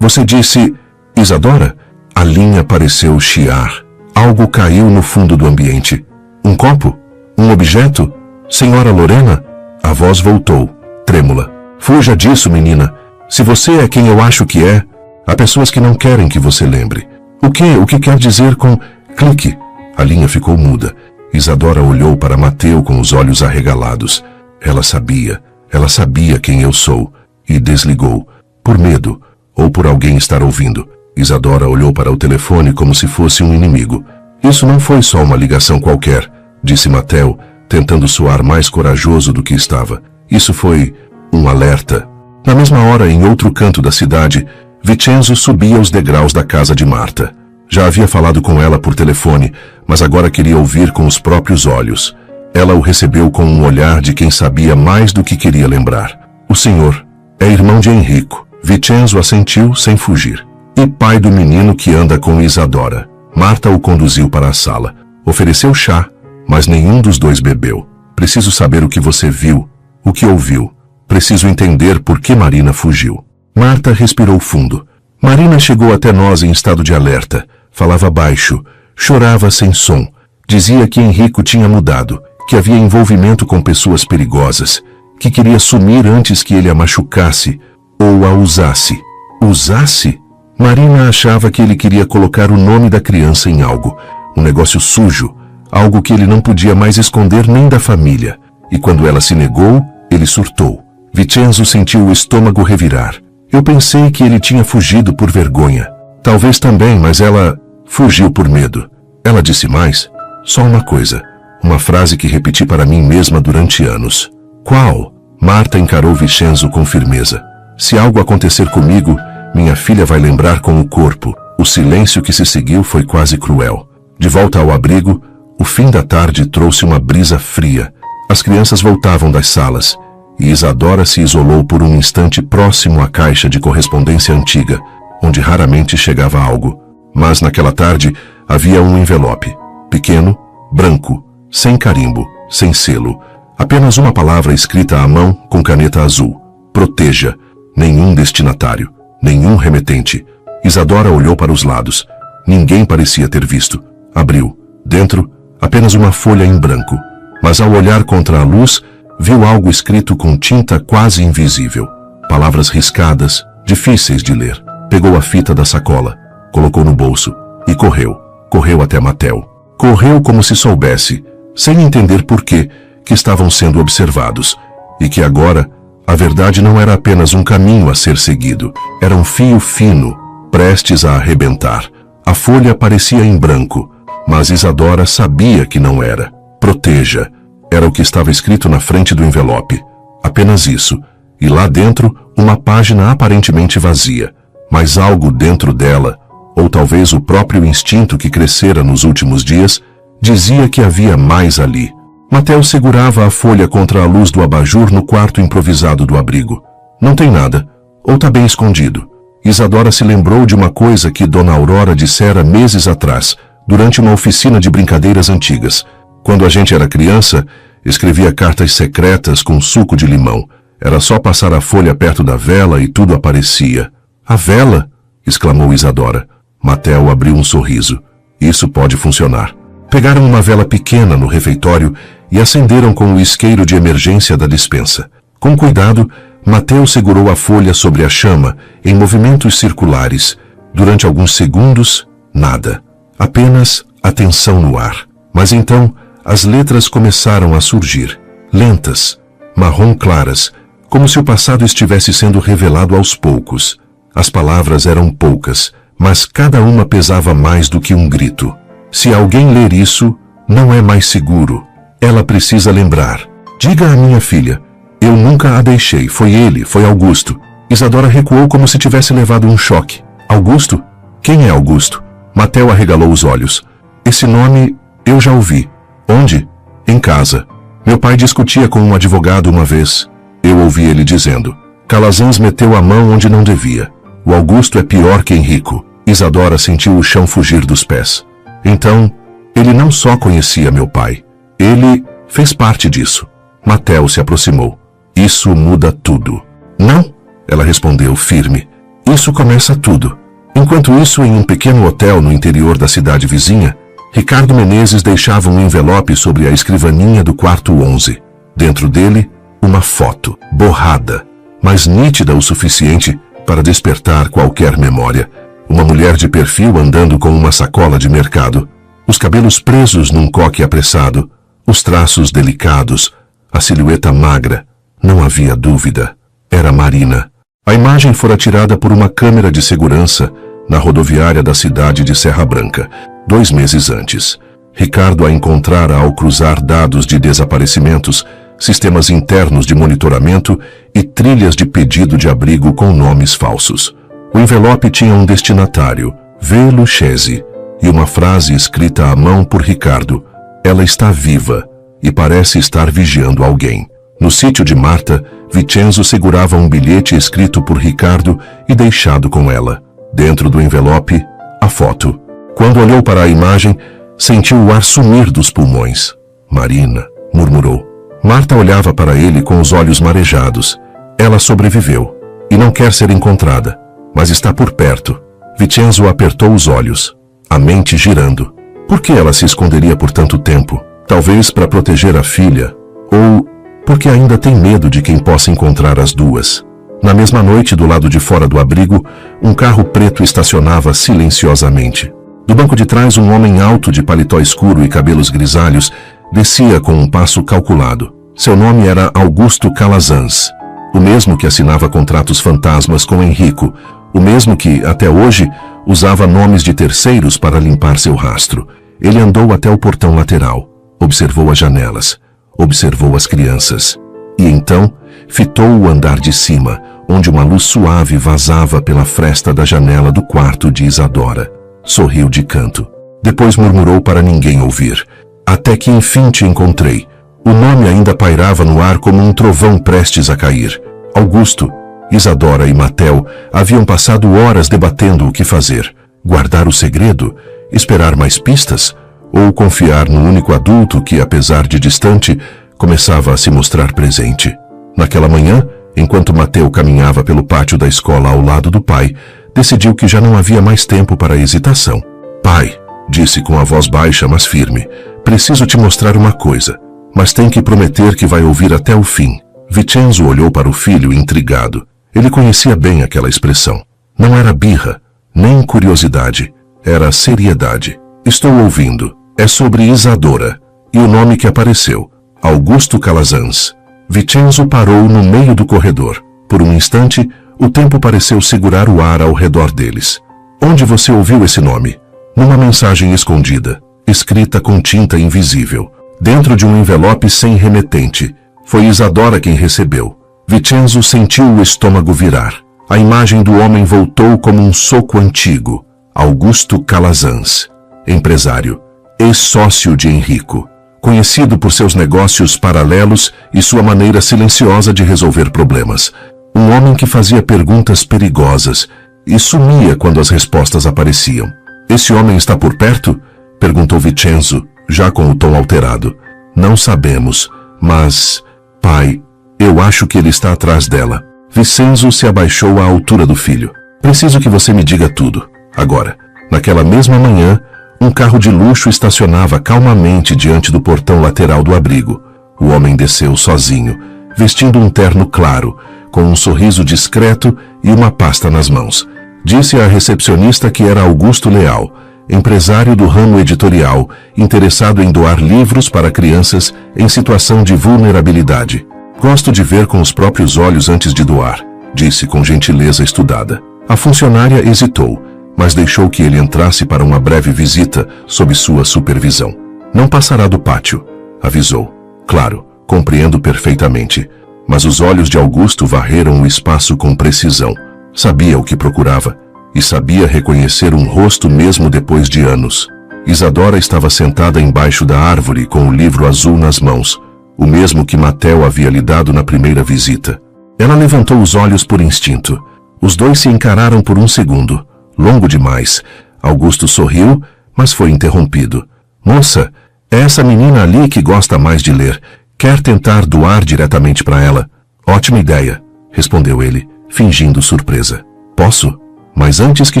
Você disse... Isadora? A linha pareceu chiar. Algo caiu no fundo do ambiente. Um copo? Um objeto? Senhora Lorena? A voz voltou, trêmula. Fuja disso, menina. Se você é quem eu acho que é, há pessoas que não querem que você lembre. O que quer dizer com... Clique. A linha ficou muda. Isadora olhou para Matteo com os olhos arregalados. Ela sabia quem eu sou. E desligou. Por medo, ou por alguém estar ouvindo. Isadora olhou para o telefone como se fosse um inimigo. Isso não foi só uma ligação qualquer, disse Matteo, tentando soar mais corajoso do que estava. Isso foi um alerta. Na mesma hora, em outro canto da cidade, Vincenzo subia os degraus da casa de Marta. Já havia falado com ela por telefone, mas agora queria ouvir com os próprios olhos. Ela o recebeu com um olhar de quem sabia mais do que queria lembrar. O senhor é irmão de Enrico. Vincenzo assentiu sem fugir. E pai do menino que anda com Isadora. Marta o conduziu para a sala. Ofereceu chá, mas nenhum dos dois bebeu. Preciso saber o que você viu, o que ouviu. Preciso entender por que Marina fugiu. Marta respirou fundo. Marina chegou até nós em estado de alerta. Falava baixo, chorava sem som. Dizia que Enrico tinha mudado, que havia envolvimento com pessoas perigosas, que queria sumir antes que ele a machucasse ou a usasse. Usasse? Marina achava que ele queria colocar o nome da criança em algo, um negócio sujo, algo que ele não podia mais esconder nem da família. E quando ela se negou, ele surtou. Vincenzo sentiu o estômago revirar. Eu pensei que ele tinha fugido por vergonha. Talvez também, mas ela fugiu por medo. Ela disse mais? Só uma coisa. Uma frase que repeti para mim mesma durante anos. Qual? Marta encarou Vincenzo com firmeza. Se algo acontecer comigo, minha filha vai lembrar com o corpo. O silêncio que se seguiu foi quase cruel. De volta ao abrigo, o fim da tarde trouxe uma brisa fria. As crianças voltavam das salas, e Isadora se isolou por um instante próximo à caixa de correspondência antiga, onde raramente chegava algo. Mas naquela tarde havia um envelope, pequeno, branco, sem carimbo, sem selo, apenas uma palavra escrita à mão com caneta azul. Proteja. Nenhum destinatário, nenhum remetente. Isadora olhou para os lados. Ninguém parecia ter visto. Abriu. Dentro, apenas uma folha em branco. Mas ao olhar contra a luz, viu algo escrito com tinta quase invisível. Palavras riscadas, difíceis de ler. Pegou a fita da sacola, colocou no bolso e correu. Correu até Matteo. Correu como se soubesse, sem entender por quê, que estavam sendo observados. E que agora, a verdade não era apenas um caminho a ser seguido. Era um fio fino, prestes a arrebentar. A folha parecia em branco, mas Isadora sabia que não era. Proteja. Era o que estava escrito na frente do envelope. Apenas isso. E lá dentro, uma página aparentemente vazia. Mas algo dentro dela, ou talvez o próprio instinto que crescera nos últimos dias, dizia que havia mais ali. Matteo segurava a folha contra a luz do abajur no quarto improvisado do abrigo. Não tem nada, ou tá bem escondido. Isadora se lembrou de uma coisa que Dona Aurora dissera meses atrás, durante uma oficina de brincadeiras antigas. Quando a gente era criança, escrevia cartas secretas com suco de limão. Era só passar a folha perto da vela e tudo aparecia. A vela? Exclamou Isadora. Matteo abriu um sorriso. Isso pode funcionar. Pegaram uma vela pequena no refeitório e acenderam com o isqueiro de emergência da despensa. Com cuidado, Mateu segurou a folha sobre a chama, em movimentos circulares. Durante alguns segundos, nada. Apenas a tensão no ar. Mas então, as letras começaram a surgir. Lentas, marrom claras, como se o passado estivesse sendo revelado aos poucos. As palavras eram poucas, mas cada uma pesava mais do que um grito. Se alguém ler isso, não é mais seguro. Ela precisa lembrar. Diga à minha filha. Eu nunca a deixei. Foi ele, foi Augusto. Isadora recuou como se tivesse levado um choque. Augusto? Quem é Augusto? Mateu arregalou os olhos. Esse nome eu já ouvi. Onde? Em casa. Meu pai discutia com um advogado uma vez. Eu ouvi ele dizendo. Calazans meteu a mão onde não devia. O Augusto é pior que Henrico. Isadora sentiu o chão fugir dos pés. Então, ele não só conhecia meu pai. Ele fez parte disso. Mateu se aproximou. Isso muda tudo. Não, ela respondeu firme. Isso começa tudo. Enquanto isso, em um pequeno hotel no interior da cidade vizinha, Ricardo Menezes deixava um envelope sobre a escrivaninha do quarto 11. Dentro dele, uma foto, borrada, mas nítida o suficiente para despertar qualquer memória. Uma mulher de perfil andando com uma sacola de mercado, os cabelos presos num coque apressado, os traços delicados, a silhueta magra. Não havia dúvida. Era Marina. A imagem fora tirada por uma câmera de segurança na rodoviária da cidade de Serra Branca, 2 meses antes. Ricardo a encontrara ao cruzar dados de desaparecimentos, sistemas internos de monitoramento e trilhas de pedido de abrigo com nomes falsos. O envelope tinha um destinatário, V. Lucchesi, e uma frase escrita à mão por Ricardo. Ela está viva e parece estar vigiando alguém. No sítio de Marta, Vincenzo segurava um bilhete escrito por Ricardo e deixado com ela. Dentro do envelope, a foto. Quando olhou para a imagem, sentiu o ar sumir dos pulmões. Marina, murmurou. Marta olhava para ele com os olhos marejados. Ela sobreviveu e não quer ser encontrada, mas está por perto. Vincenzo apertou os olhos, a mente girando. Por que ela se esconderia por tanto tempo? Talvez para proteger a filha, ou porque ainda tem medo de quem possa encontrar as duas. Na mesma noite, do lado de fora do abrigo, um carro preto estacionava silenciosamente. Do banco de trás, um homem alto de paletó escuro e cabelos grisalhos descia com um passo calculado. Seu nome era Augusto Calazans, o mesmo que assinava contratos fantasmas com Henrico, o mesmo que, até hoje, usava nomes de terceiros para limpar seu rastro. Ele andou até o portão lateral, observou as janelas, observou as crianças. E então, fitou o andar de cima, onde uma luz suave vazava pela fresta da janela do quarto de Isadora. Sorriu de canto. Depois murmurou para ninguém ouvir. Até que enfim te encontrei. O nome ainda pairava no ar como um trovão prestes a cair. Augusto, Isadora e Mateu haviam passado horas debatendo o que fazer. Guardar o segredo? Esperar mais pistas? Ou confiar no único adulto que, apesar de distante, começava a se mostrar presente? Naquela manhã, enquanto Mateu caminhava pelo pátio da escola ao lado do pai, decidiu que já não havia mais tempo para hesitação. Pai, disse com a voz baixa, mas firme, preciso te mostrar uma coisa, mas tem que prometer que vai ouvir até o fim. Vincenzo olhou para o filho intrigado. Ele conhecia bem aquela expressão. Não era birra, nem curiosidade, era seriedade. Estou ouvindo. É sobre Isadora. E o nome que apareceu, Augusto Calazans. Vincenzo parou no meio do corredor. Por um instante, o tempo pareceu segurar o ar ao redor deles. Onde você ouviu esse nome? Numa mensagem escondida, escrita com tinta invisível, dentro de um envelope sem remetente. Foi Isadora quem recebeu. Vincenzo sentiu o estômago virar. A imagem do homem voltou como um soco antigo. Augusto Calazans, empresário, ex-sócio de Henrico, conhecido por seus negócios paralelos e sua maneira silenciosa de resolver problemas. Um homem que fazia perguntas perigosas e sumia quando as respostas apareciam. Esse homem está por perto? Perguntou Vincenzo, já com o tom alterado. Não sabemos, mas... Pai, eu acho que ele está atrás dela. Vincenzo se abaixou à altura do filho. Preciso que você me diga tudo. Agora, naquela mesma manhã, um carro de luxo estacionava calmamente diante do portão lateral do abrigo. O homem desceu sozinho, vestindo um terno claro, com um sorriso discreto e uma pasta nas mãos. Disse à recepcionista que era Augusto Leal, empresário do ramo editorial, interessado em doar livros para crianças em situação de vulnerabilidade. Gosto de ver com os próprios olhos antes de doar, disse com gentileza estudada. A funcionária hesitou, mas deixou que ele entrasse para uma breve visita sob sua supervisão. Não passará do pátio, avisou. Claro, compreendo perfeitamente. Mas os olhos de Augusto varreram o espaço com precisão. Sabia o que procurava e sabia reconhecer um rosto mesmo depois de anos. Isadora estava sentada embaixo da árvore com o livro azul nas mãos, o mesmo que Matteo havia lhe dado na primeira visita. Ela levantou os olhos por instinto. Os dois se encararam por um segundo, longo demais. Augusto sorriu, mas foi interrompido. Moça, é essa menina ali que gosta mais de ler. Quer tentar doar diretamente para ela? Ótima ideia, respondeu ele, fingindo surpresa. Posso? Mas antes que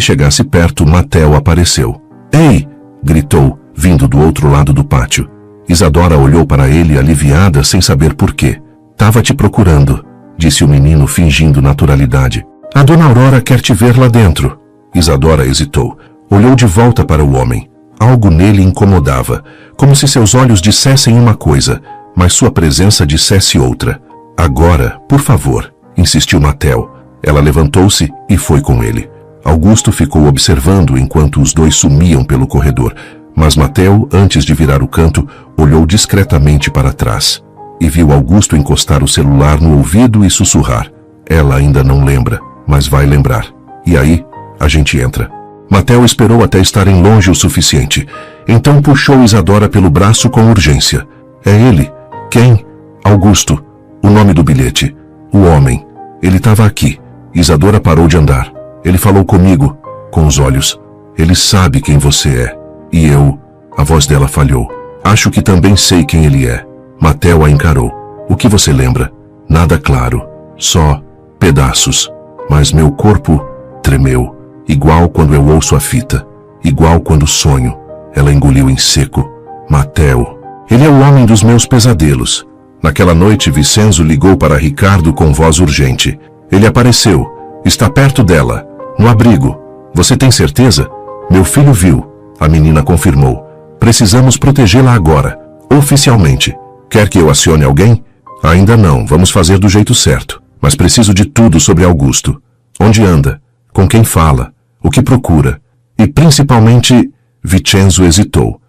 chegasse perto, Matteo apareceu. Ei! Gritou, vindo do outro lado do pátio. Isadora olhou para ele aliviada sem saber por quê. Tava te procurando, disse o menino fingindo naturalidade. A dona Aurora quer te ver lá dentro. Isadora hesitou. Olhou de volta para o homem. Algo nele incomodava, como se seus olhos dissessem uma coisa, mas sua presença dissesse outra. Agora, por favor, insistiu Matteo. Ela levantou-se e foi com ele. Augusto ficou observando enquanto os dois sumiam pelo corredor, mas Matteo, antes de virar o canto, olhou discretamente para trás e viu Augusto encostar o celular no ouvido e sussurrar. Ela ainda não lembra, mas vai lembrar. E aí, a gente entra. Matteo esperou até estarem longe o suficiente. Então puxou Isadora pelo braço com urgência. É ele. Quem? Augusto. O nome do bilhete. O homem. Ele estava aqui. Isadora parou de andar. Ele falou comigo, com os olhos. Ele sabe quem você é. E eu... A voz dela falhou. Acho que também sei quem ele é. Matteo a encarou. O que você lembra? Nada claro. Só pedaços. Mas meu corpo tremeu. Igual quando eu ouço a fita. Igual quando sonho. Ela engoliu em seco. Matteo. Ele é o homem dos meus pesadelos. Naquela noite, Vincenzo ligou para Ricardo com voz urgente. Ele apareceu. Está perto dela. No abrigo. Você tem certeza? Meu filho viu. A menina confirmou. Precisamos protegê-la agora. Oficialmente. Quer que eu acione alguém? Ainda não. Vamos fazer do jeito certo. Mas preciso de tudo sobre Augusto. Onde anda? Com quem fala? O que procura? E principalmente... Vincenzo hesitou.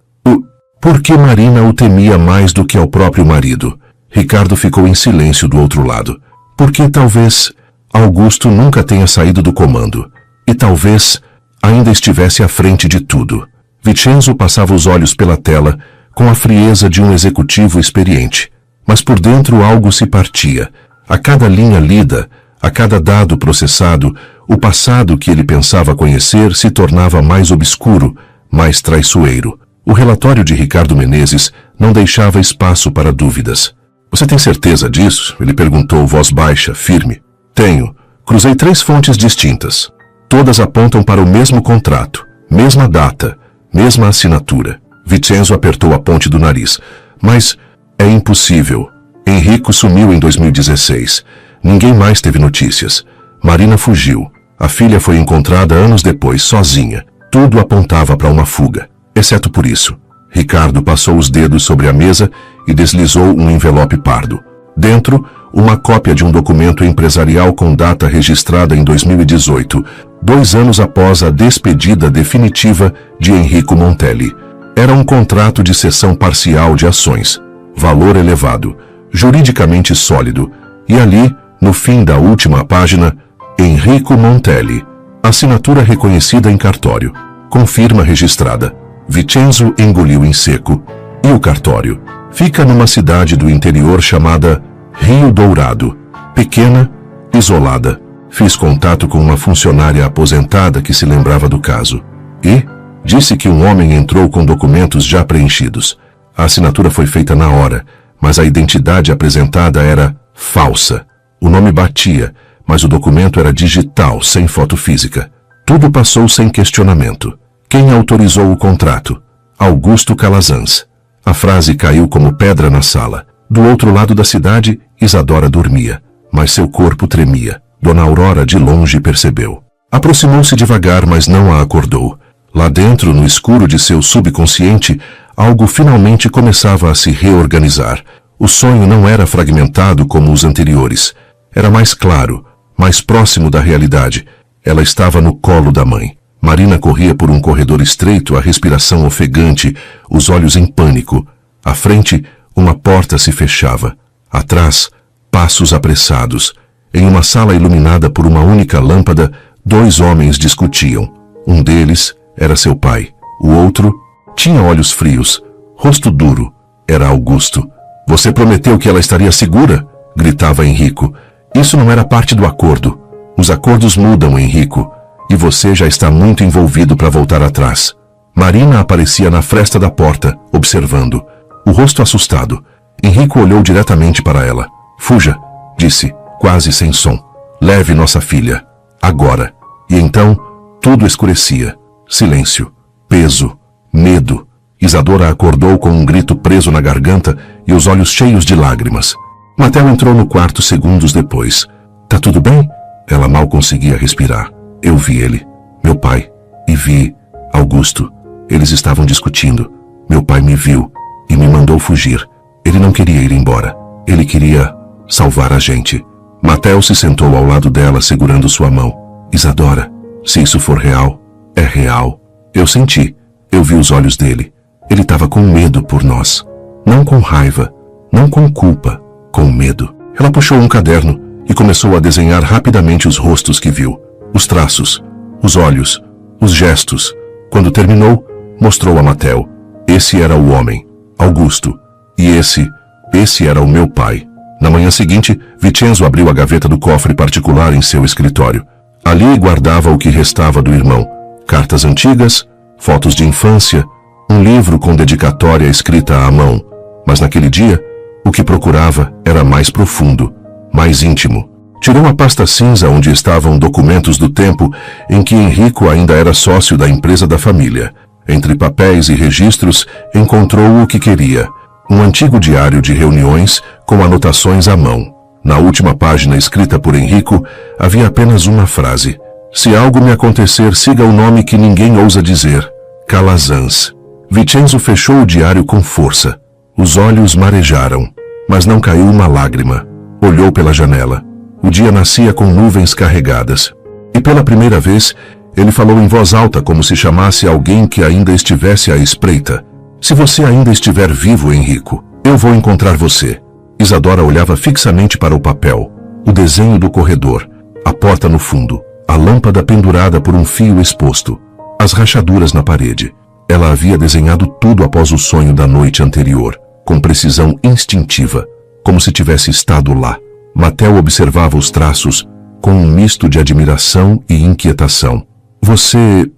Por que Marina o temia mais do que ao próprio marido? Ricardo ficou em silêncio do outro lado. Porque talvez Augusto nunca tenha saído do comando. E talvez ainda estivesse à frente de tudo. Vincenzo passava os olhos pela tela com a frieza de um executivo experiente. Mas por dentro algo se partia. A cada linha lida, a cada dado processado, o passado que ele pensava conhecer se tornava mais obscuro, mais traiçoeiro. O relatório de Ricardo Menezes não deixava espaço para dúvidas. Você tem certeza disso? Ele perguntou, voz baixa, firme. Tenho. Cruzei 3 fontes distintas. Todas apontam para o mesmo contrato, mesma data, mesma assinatura. Vincenzo apertou a ponte do nariz. Mas é impossível. Henrico sumiu em 2016. Ninguém mais teve notícias. Marina fugiu. A filha foi encontrada anos depois, sozinha. Tudo apontava para uma fuga. Exceto por isso. Ricardo passou os dedos sobre a mesa e deslizou um envelope pardo. Dentro, uma cópia de um documento empresarial com data registrada em 2018, 2 anos após a despedida definitiva de Enrico Montelli. Era um contrato de cessão parcial de ações, valor elevado, juridicamente sólido, e ali, no fim da última página, Enrico Montelli, assinatura reconhecida em cartório, com firma registrada. Vincenzo engoliu em seco. E o cartório? Fica numa cidade do interior chamada Rio Dourado. Pequena, isolada. Fiz contato com uma funcionária aposentada que se lembrava do caso. E disse que um homem entrou com documentos já preenchidos. A assinatura foi feita na hora, mas a identidade apresentada era falsa. O nome batia, mas o documento era digital, sem foto física. Tudo passou sem questionamento. Quem autorizou o contrato? Augusto Calazans. A frase caiu como pedra na sala. Do outro lado da cidade, Isadora dormia. mas seu corpo tremia. Dona Aurora de longe percebeu. Aproximou-se devagar, mas não a acordou. Lá dentro, no escuro de seu subconsciente, algo finalmente começava a se reorganizar. O sonho não era fragmentado como os anteriores. Era mais claro, mais próximo da realidade. Ela estava no colo da mãe. Marina corria por um corredor estreito, a respiração ofegante, os olhos em pânico. À frente, uma porta se fechava. Atrás, passos apressados. Em uma sala iluminada por uma única lâmpada, 2 homens discutiam. Um deles era seu pai. O outro tinha olhos frios, rosto duro. Era Augusto. Você prometeu que ela estaria segura? Gritava Henrico. Isso não era parte do acordo. Os acordos mudam, Henrico. E você já está muito envolvido para voltar atrás. Marina aparecia na fresta da porta, observando. O rosto assustado. Henrico olhou diretamente para ela. Fuja, disse, quase sem som. Leve nossa filha. Agora. E então, tudo escurecia. Silêncio. Peso. Medo. Isadora acordou com um grito preso na garganta e os olhos cheios de lágrimas. Matteo entrou no quarto segundos depois. Tá tudo bem? Ela mal conseguia respirar. Eu vi ele, meu pai, e vi Augusto. Eles estavam discutindo. Meu pai me viu e me mandou fugir. Ele não queria ir embora. Ele queria salvar a gente. Matteo se sentou ao lado dela, segurando sua mão. Isadora, se isso for real, é real. Eu senti. Eu vi os olhos dele. Ele estava com medo por nós. Não com raiva, não com culpa, com medo. Ela puxou um caderno e começou a desenhar rapidamente os rostos que viu. Os traços, os olhos, os gestos. Quando terminou, mostrou a Matteo. Esse era o homem, Augusto. E esse era o meu pai. Na manhã seguinte, Vincenzo abriu a gaveta do cofre particular em seu escritório. Ali guardava o que restava do irmão. Cartas antigas, fotos de infância, um livro com dedicatória escrita à mão. Mas naquele dia, o que procurava era mais profundo, mais íntimo. Tirou a pasta cinza onde estavam documentos do tempo em que Henrico ainda era sócio da empresa da família. Entre papéis e registros, encontrou o que queria. Um antigo diário de reuniões com anotações à mão. Na última página escrita por Henrico, havia apenas uma frase. Se algo me acontecer, siga o nome que ninguém ousa dizer. Calazans. Vincenzo fechou o diário com força. Os olhos marejaram, mas não caiu uma lágrima. Olhou pela janela. O dia nascia com nuvens carregadas. E pela primeira vez, ele falou em voz alta como se chamasse alguém que ainda estivesse à espreita. Se você ainda estiver vivo, Henrico, eu vou encontrar você. Isadora olhava fixamente para o papel, o desenho do corredor, a porta no fundo, a lâmpada pendurada por um fio exposto, as rachaduras na parede. Ela havia desenhado tudo após o sonho da noite anterior, com precisão instintiva, como se tivesse estado lá. Matteo observava os traços com um misto de admiração e inquietação. Você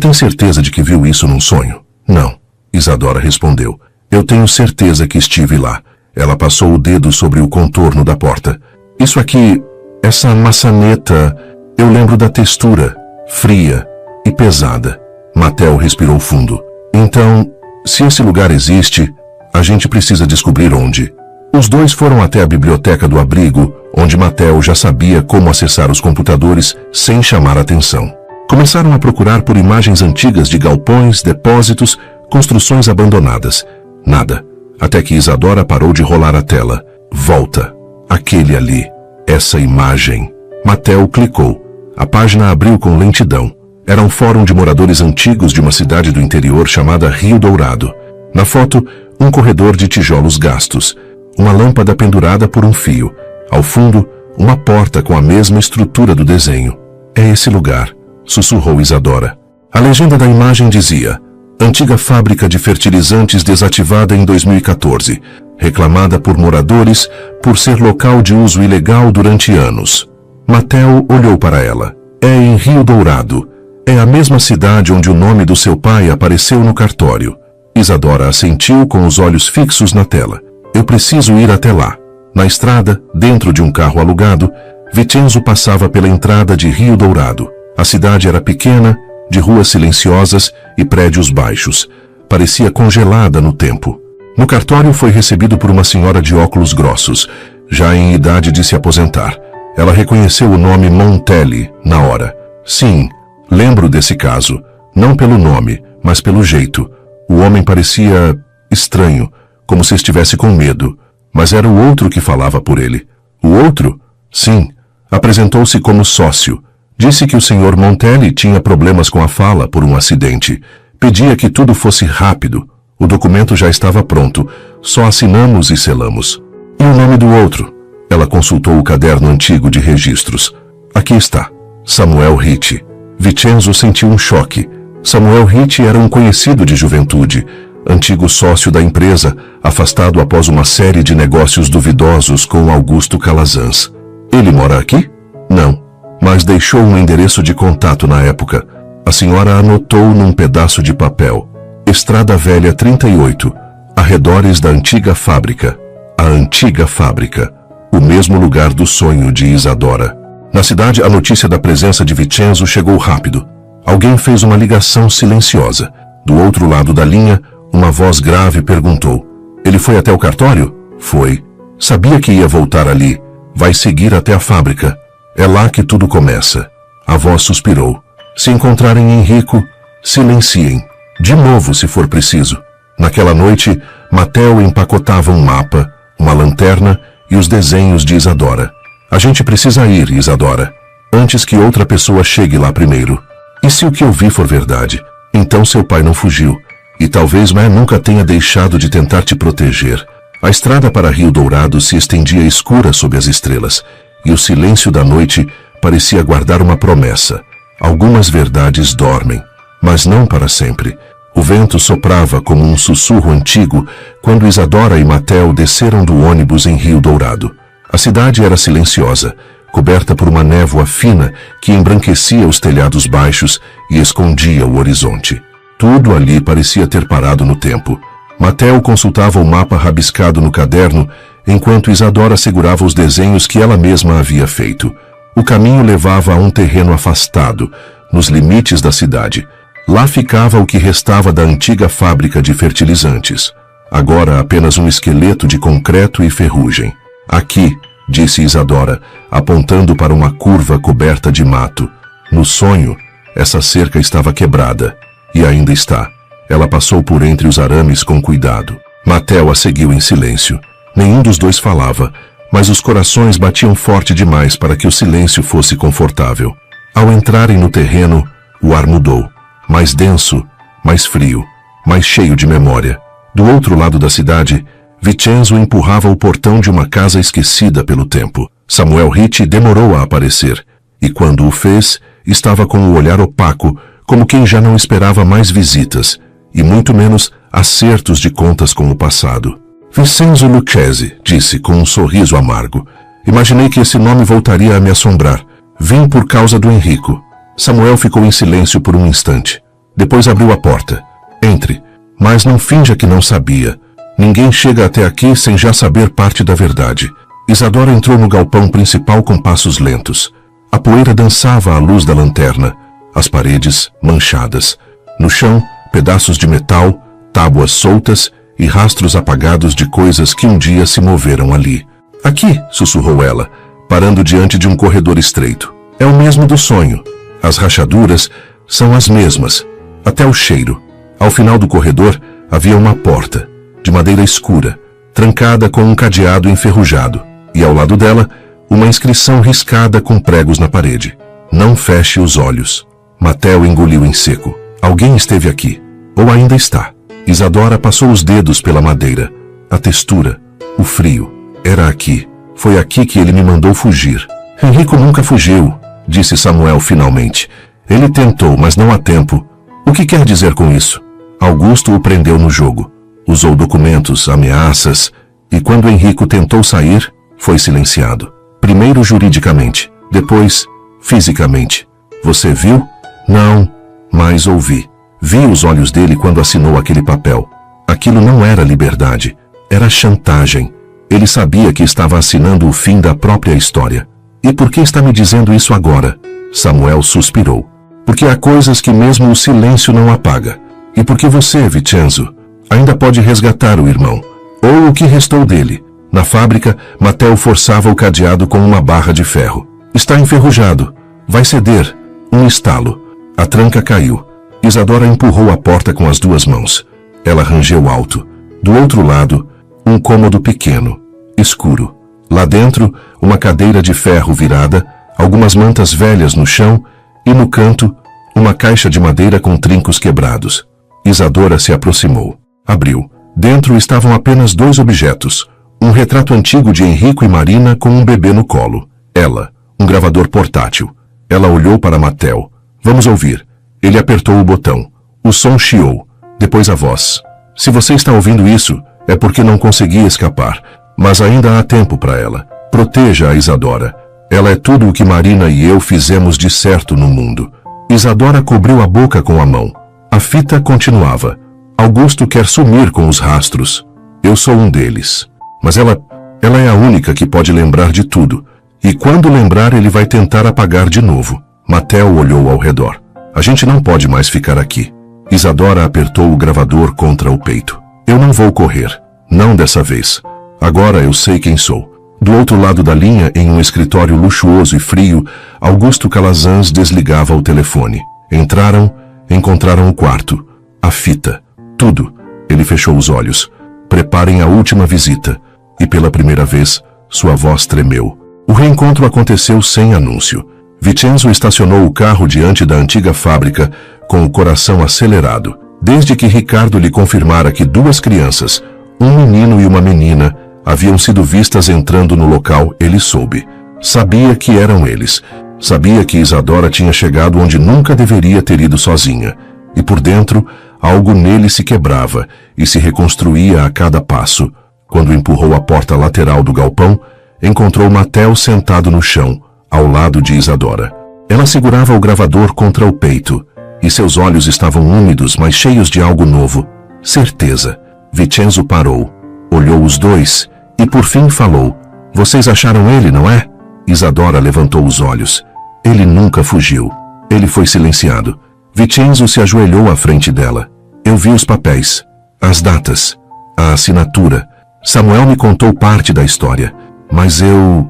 tem certeza de que viu isso num sonho? Não, Isadora respondeu. Eu tenho certeza que estive lá. Ela passou o dedo sobre o contorno da porta. Isso aqui, essa maçaneta, eu lembro da textura, fria e pesada. Matteo respirou fundo. Então, se esse lugar existe, a gente precisa descobrir onde. Os dois foram até a biblioteca do abrigo, onde Matteo já sabia como acessar os computadores sem chamar atenção. Começaram a procurar por imagens antigas de galpões, depósitos, construções abandonadas. Nada. Até que Isadora parou de rolar a tela. Volta. Aquele ali. Essa imagem. Matteo clicou. A página abriu com lentidão. Era um fórum de moradores antigos de uma cidade do interior chamada Rio Dourado. Na foto, um corredor de tijolos gastos. Uma lâmpada pendurada por um fio. Ao fundo, uma porta com a mesma estrutura do desenho. É esse lugar, sussurrou Isadora. A legenda da imagem dizia: antiga fábrica de fertilizantes desativada em 2014, reclamada por moradores por ser local de uso ilegal durante anos. Matteo olhou para ela. É em Rio Dourado. É a mesma cidade onde o nome do seu pai apareceu no cartório. Isadora assentiu com os olhos fixos na tela. Eu preciso ir até lá. Na estrada, dentro de um carro alugado, Vincenzo passava pela entrada de Rio Dourado. A cidade era pequena, de ruas silenciosas e prédios baixos. Parecia congelada no tempo. No cartório foi recebido por uma senhora de óculos grossos. já em idade de se aposentar. Ela reconheceu o nome Montelli na hora. Sim, lembro desse caso, não pelo nome, mas pelo jeito. O homem parecia estranho, como se estivesse com medo, mas era o outro que falava por ele. O outro? Sim, apresentou-se como sócio. Disse que o Sr. Montelli tinha problemas com a fala por um acidente. Pedia que tudo fosse rápido. O documento já estava pronto, só assinamos e selamos. E o nome do outro? Ela consultou o caderno antigo de registros. Aqui está, Samuel Ritti. Vincenzo sentiu um choque. Samuel Ritti era um conhecido de juventude, antigo sócio da empresa, afastado após uma série de negócios duvidosos com Augusto Calazans. Ele mora aqui? Não, mas deixou um endereço de contato na época. A senhora anotou num pedaço de papel. Estrada Velha 38, arredores da antiga fábrica. A antiga fábrica. O mesmo lugar do sonho de Isadora. Na cidade, a notícia da presença de Vincenzo chegou rápido. Alguém fez uma ligação silenciosa. Do outro lado da linha, uma voz grave perguntou: ele foi até o cartório? Foi. Sabia que ia voltar ali. Vai seguir até a fábrica. É lá que tudo começa. A voz suspirou. Se encontrarem Enrico, silenciem. De novo, se for preciso. Naquela noite, Matteo empacotava um mapa, uma lanterna e os desenhos de Isadora. A gente precisa ir, Isadora, antes que outra pessoa chegue lá primeiro. E se o que eu vi for verdade, então seu pai não fugiu. E talvez Mé nunca tenha deixado de tentar te proteger. A estrada para Rio Dourado se estendia escura sob as estrelas, e o silêncio da noite parecia guardar uma promessa. Algumas verdades dormem, mas não para sempre. O vento soprava como um sussurro antigo quando Isadora e Matteo desceram do ônibus em Rio Dourado. A cidade era silenciosa, coberta por uma névoa fina que embranquecia os telhados baixos e escondia o horizonte. Tudo ali parecia ter parado no tempo. Matteo consultava o mapa rabiscado no caderno, enquanto Isadora segurava os desenhos que ela mesma havia feito. O caminho levava a um terreno afastado, nos limites da cidade. Lá ficava o que restava da antiga fábrica de fertilizantes. Agora apenas um esqueleto de concreto e ferrugem. Aqui, disse Isadora, apontando para uma curva coberta de mato. No sonho, essa cerca estava quebrada. E ainda está. Ela passou por entre os arames com cuidado. Matteo a seguiu em silêncio. Nenhum dos dois falava, mas os corações batiam forte demais para que o silêncio fosse confortável. Ao entrarem no terreno, o ar mudou. Mais denso, mais frio, mais cheio de memória. Do outro lado da cidade, Vincenzo empurrava o portão de uma casa esquecida pelo tempo. Samuel Ritti demorou a aparecer, e quando o fez, estava com o olhar opaco, como quem já não esperava mais visitas, e muito menos acertos de contas com o passado. Vincenzo Lucchesi, disse com um sorriso amargo. Imaginei que esse nome voltaria a me assombrar. Vim por causa do Enrico. Samuel ficou em silêncio por um instante. Depois abriu a porta. Entre, mas não finja que não sabia. Ninguém chega até aqui sem já saber parte da verdade. Isadora entrou no galpão principal com passos lentos. A poeira dançava à luz da lanterna. As paredes manchadas. No chão, pedaços de metal, tábuas soltas e rastros apagados de coisas que um dia se moveram ali. Aqui, sussurrou ela, parando diante de um corredor estreito. É o mesmo do sonho. As rachaduras são as mesmas, até o cheiro. Ao final do corredor havia uma porta, de madeira escura, trancada com um cadeado enferrujado, e ao lado dela, uma inscrição riscada com pregos na parede. Não feche os olhos. Matteo engoliu em seco. Alguém esteve aqui, ou ainda está. Isadora passou os dedos pela madeira. A textura, o frio. Era aqui. Foi aqui que ele me mandou fugir. Enrico nunca fugiu, disse Samuel finalmente. Ele tentou, mas não há tempo. O que quer dizer com isso? Augusto o prendeu no jogo. Usou documentos, ameaças, e quando Enrico tentou sair, foi silenciado. Primeiro juridicamente, depois fisicamente. Você viu? Não, mas ouvi. Vi os olhos dele quando assinou aquele papel. Aquilo não era liberdade, era chantagem. Ele sabia que estava assinando o fim da própria história. E por que está me dizendo isso agora? Samuel suspirou. Porque há coisas que mesmo o silêncio não apaga. E porque você, Vincenzo, ainda pode resgatar o irmão, ou o que restou dele. Na fábrica, Mateo forçava o cadeado com uma barra de ferro. Está enferrujado. Vai ceder. Um estalo. A tranca caiu. Isadora empurrou a porta com as duas mãos. Ela rangeu alto. Do outro lado, um cômodo pequeno, escuro. Lá dentro, uma cadeira de ferro virada, algumas mantas velhas no chão e, no canto, uma caixa de madeira com trincos quebrados. Isadora se aproximou. Abriu. Dentro estavam apenas dois objetos. Um retrato antigo de Henrico e Marina com um bebê no colo. Ela, um gravador portátil. Ela olhou para Mateo. Vamos ouvir. Ele apertou o botão. O som chiou. Depois a voz. Se você está ouvindo isso, é porque não conseguia escapar. Mas ainda há tempo para ela. Proteja a Isadora. Ela é tudo o que Marina e eu fizemos de certo no mundo. Isadora cobriu a boca com a mão. A fita continuava. Augusto quer sumir com os rastros. Eu sou um deles. Mas ela é a única que pode lembrar de tudo. E quando lembrar, ele vai tentar apagar de novo. Mateo olhou ao redor. A gente não pode mais ficar aqui. Isadora apertou o gravador contra o peito. Eu não vou correr. Não dessa vez. Agora eu sei quem sou. Do outro lado da linha, em um escritório luxuoso e frio, Augusto Calazans desligava o telefone. Encontraram o quarto. A fita. Tudo. Ele fechou os olhos. Preparem a última visita. E pela primeira vez, sua voz tremeu. O reencontro aconteceu sem anúncio. Vincenzo estacionou o carro diante da antiga fábrica, com o coração acelerado. Desde que Ricardo lhe confirmara que duas crianças, um menino e uma menina, haviam sido vistas entrando no local, ele soube. Sabia que eram eles. Sabia que Isadora tinha chegado onde nunca deveria ter ido sozinha. E por dentro, algo nele se quebrava e se reconstruía a cada passo. Quando empurrou a porta lateral do galpão, encontrou Mateo sentado no chão, ao lado de Isadora. Ela segurava o gravador contra o peito, e seus olhos estavam úmidos, mas cheios de algo novo. Certeza. Vincenzo parou, olhou os dois, e por fim falou. Vocês acharam ele, não é? Isadora levantou os olhos. Ele nunca fugiu. Ele foi silenciado. Vincenzo se ajoelhou à frente dela. Eu vi os papéis, as datas, a assinatura. Samuel me contou parte da história, mas eu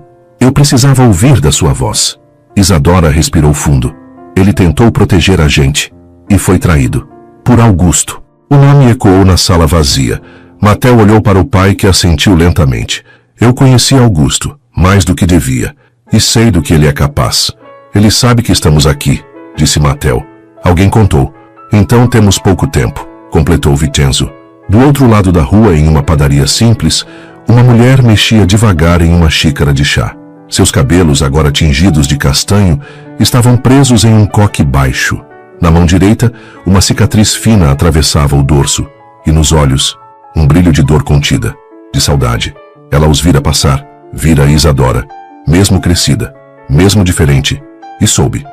precisava ouvir da sua voz. Isadora respirou fundo. Ele tentou proteger a gente e foi traído. Por Augusto. O nome ecoou na sala vazia. Mateo olhou para o pai, que assentiu lentamente. Eu conheci Augusto, mais do que devia, e sei do que ele é capaz. Ele sabe que estamos aqui, disse Mateo. Alguém contou. Então temos pouco tempo, completou Vincenzo. Do outro lado da rua, em uma padaria simples, uma mulher mexia devagar em uma xícara de chá. Seus cabelos, agora tingidos de castanho, estavam presos em um coque baixo. Na mão direita, uma cicatriz fina atravessava o dorso, e nos olhos, um brilho de dor contida, de saudade. Ela os vira passar, vira Isadora, mesmo crescida, mesmo diferente, e soube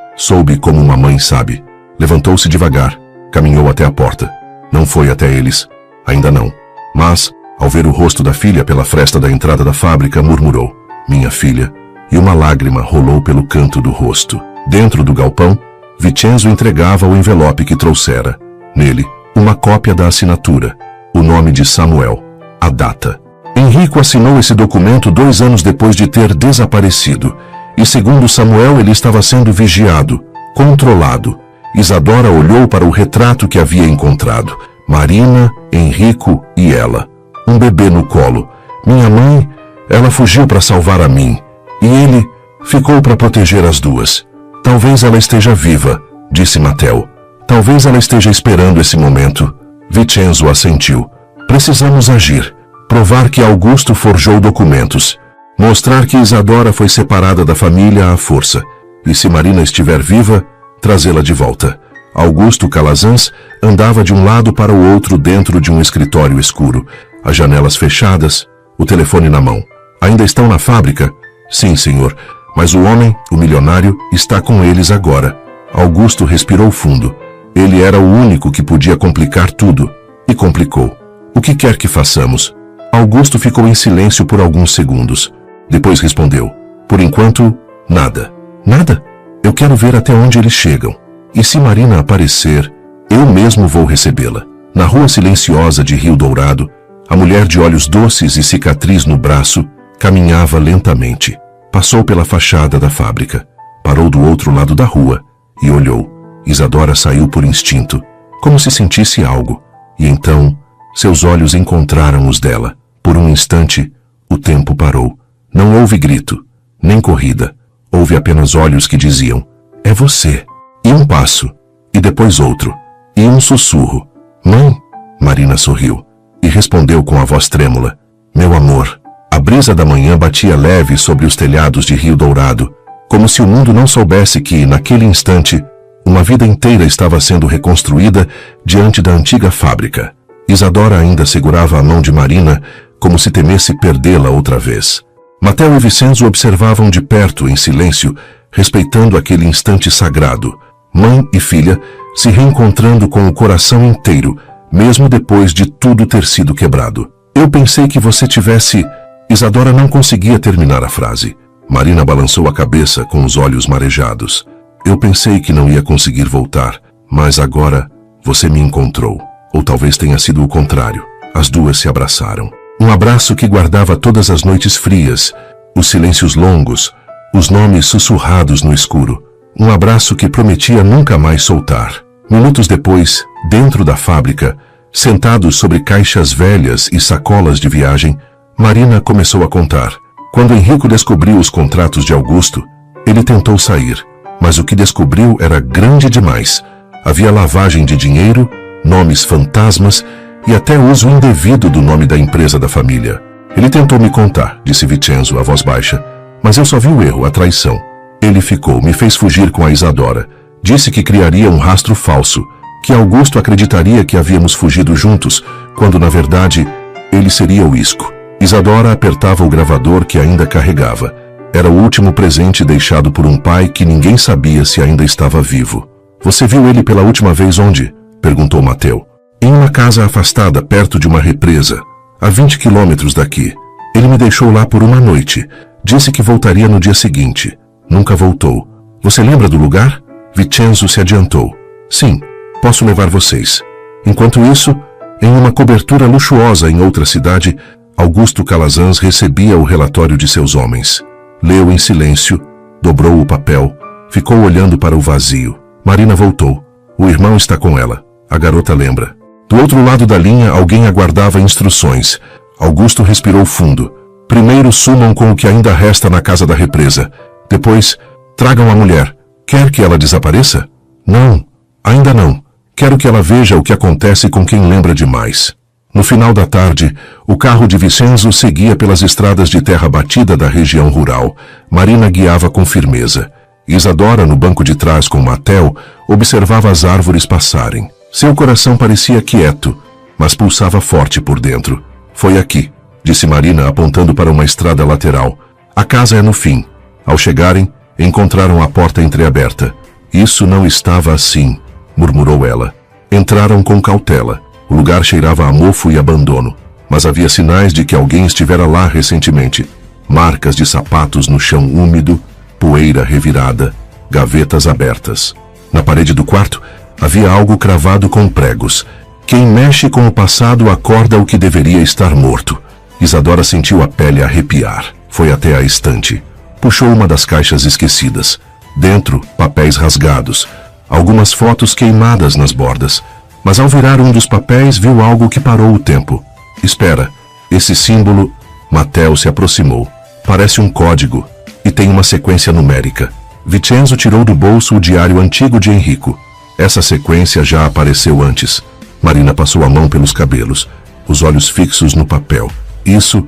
como uma mãe sabe. Levantou-se devagar, caminhou até a porta. Não foi até eles, ainda não. Mas, ao ver o rosto da filha pela fresta da entrada da fábrica, murmurou, minha filha, e uma lágrima rolou pelo canto do rosto. Dentro do galpão, Vincenzo entregava o envelope que trouxera. Nele, uma cópia da assinatura, o nome de Samuel, a data. Henrico assinou esse documento 2 anos depois de ter desaparecido, e segundo Samuel ele estava sendo vigiado, controlado. Isadora olhou para o retrato que havia encontrado. Marina, Henrico e ela. Um bebê no colo. Minha mãe, ela fugiu para salvar a mim. E ele ficou para proteger as duas. Talvez ela esteja viva, disse Mateo. Talvez ela esteja esperando esse momento. Vincenzo assentiu. Precisamos agir. Provar que Augusto forjou documentos. Mostrar que Isadora foi separada da família à força. E se Marina estiver viva, trazê-la de volta. Augusto Calazans andava de um lado para o outro dentro de um escritório escuro. As janelas fechadas, o telefone na mão. Ainda estão na fábrica? Sim, senhor. Mas o homem, o milionário, está com eles agora. Augusto respirou fundo. Ele era o único que podia complicar tudo. E complicou. O que quer que façamos? Augusto ficou em silêncio por alguns segundos. Depois respondeu. Por enquanto, nada. Nada? Eu quero ver até onde eles chegam. E se Marina aparecer, eu mesmo vou recebê-la. Na rua silenciosa de Rio Dourado, A mulher de olhos doces e cicatriz no braço caminhava lentamente. Passou pela fachada da fábrica, parou do outro lado da rua e olhou. Isadora saiu por instinto, como se sentisse algo, e então seus olhos encontraram os dela. Por um instante, o tempo parou. Não houve grito, nem corrida. Houve apenas olhos que diziam: "É você." E um passo, e depois outro, e um sussurro: "Mãe?" Marina sorriu e respondeu com a voz trêmula: "Meu amor." A brisa da manhã batia leve sobre os telhados de Rio Dourado, como se o mundo não soubesse que, naquele instante, uma vida inteira estava sendo reconstruída diante da antiga fábrica. Isadora ainda segurava a mão de Marina, como se temesse perdê-la outra vez. Mateo e Vicenzo observavam de perto, em silêncio, respeitando aquele instante sagrado. Mãe e filha se reencontrando com o coração inteiro, mesmo depois de tudo ter sido quebrado. "Eu pensei que você tivesse..." Isadora não conseguia terminar a frase. Marina balançou a cabeça com os olhos marejados. "Eu pensei que não ia conseguir voltar, mas agora você me encontrou." Ou talvez tenha sido o contrário. As duas se abraçaram. Um abraço que guardava todas as noites frias, os silêncios longos, os nomes sussurrados no escuro. Um abraço que prometia nunca mais soltar. Minutos depois, dentro da fábrica, sentados sobre caixas velhas e sacolas de viagem, Marina começou a contar. Quando Henrico descobriu os contratos de Augusto, ele tentou sair, mas o que descobriu era grande demais. Havia lavagem de dinheiro, nomes fantasmas e até uso indevido do nome da empresa da família. "Ele tentou me contar", disse Vicenzo, a voz baixa, "mas eu só vi o erro, a traição. Ele ficou, me fez fugir com a Isadora. Disse que criaria um rastro falso, que Augusto acreditaria que havíamos fugido juntos, quando na verdade ele seria o isco." Isadora apertava o gravador que ainda carregava. Era o último presente deixado por um pai que ninguém sabia se ainda estava vivo. "Você viu ele pela última vez onde?" perguntou Mateo. "Em uma casa afastada, perto de uma represa, a 20 quilômetros daqui. Ele me deixou lá por uma noite. Disse que voltaria no dia seguinte. Nunca voltou. Você lembra do lugar?" Vicenzo se adiantou. "Sim, posso levar vocês." Enquanto isso, em uma cobertura luxuosa em outra cidade, Augusto Calazans recebia o relatório de seus homens. Leu em silêncio, dobrou o papel, ficou olhando para o vazio. Marina voltou. "O irmão está com ela." A garota lembra. Do outro lado da linha, alguém aguardava instruções. Augusto respirou fundo. "Primeiro sumam com o que ainda resta na casa da represa. Depois, tragam a mulher. Quer que ela desapareça?" "Não, ainda não. Quero que ela veja o que acontece com quem lembra demais." No final da tarde, o carro de Vicenzo seguia pelas estradas de terra batida da região rural. Marina guiava com firmeza. Isadora, no banco de trás com Mateo, observava as árvores passarem. Seu coração parecia quieto, mas pulsava forte por dentro. "Foi aqui", disse Marina, apontando para uma estrada lateral. "A casa é no fim." Ao chegarem, encontraram a porta entreaberta. "Isso não estava assim", murmurou ela. Entraram com cautela. O lugar cheirava a mofo e abandono, mas havia sinais de que alguém estivera lá recentemente. Marcas de sapatos no chão úmido, poeira revirada, gavetas abertas. Na parede do quarto, havia algo cravado com pregos. "Quem mexe com o passado acorda o que deveria estar morto." Isadora sentiu a pele arrepiar. Foi até a estante. Puxou uma das caixas esquecidas. Dentro, papéis rasgados, algumas fotos queimadas nas bordas. Mas ao virar um dos papéis, viu algo que parou o tempo. "Espera, esse símbolo..." Mateo se aproximou. "Parece um código, e tem uma sequência numérica." Vicenzo tirou do bolso o diário antigo de Henrico. Essa sequência já apareceu antes. Marina passou a mão pelos cabelos, os olhos fixos no papel. Isso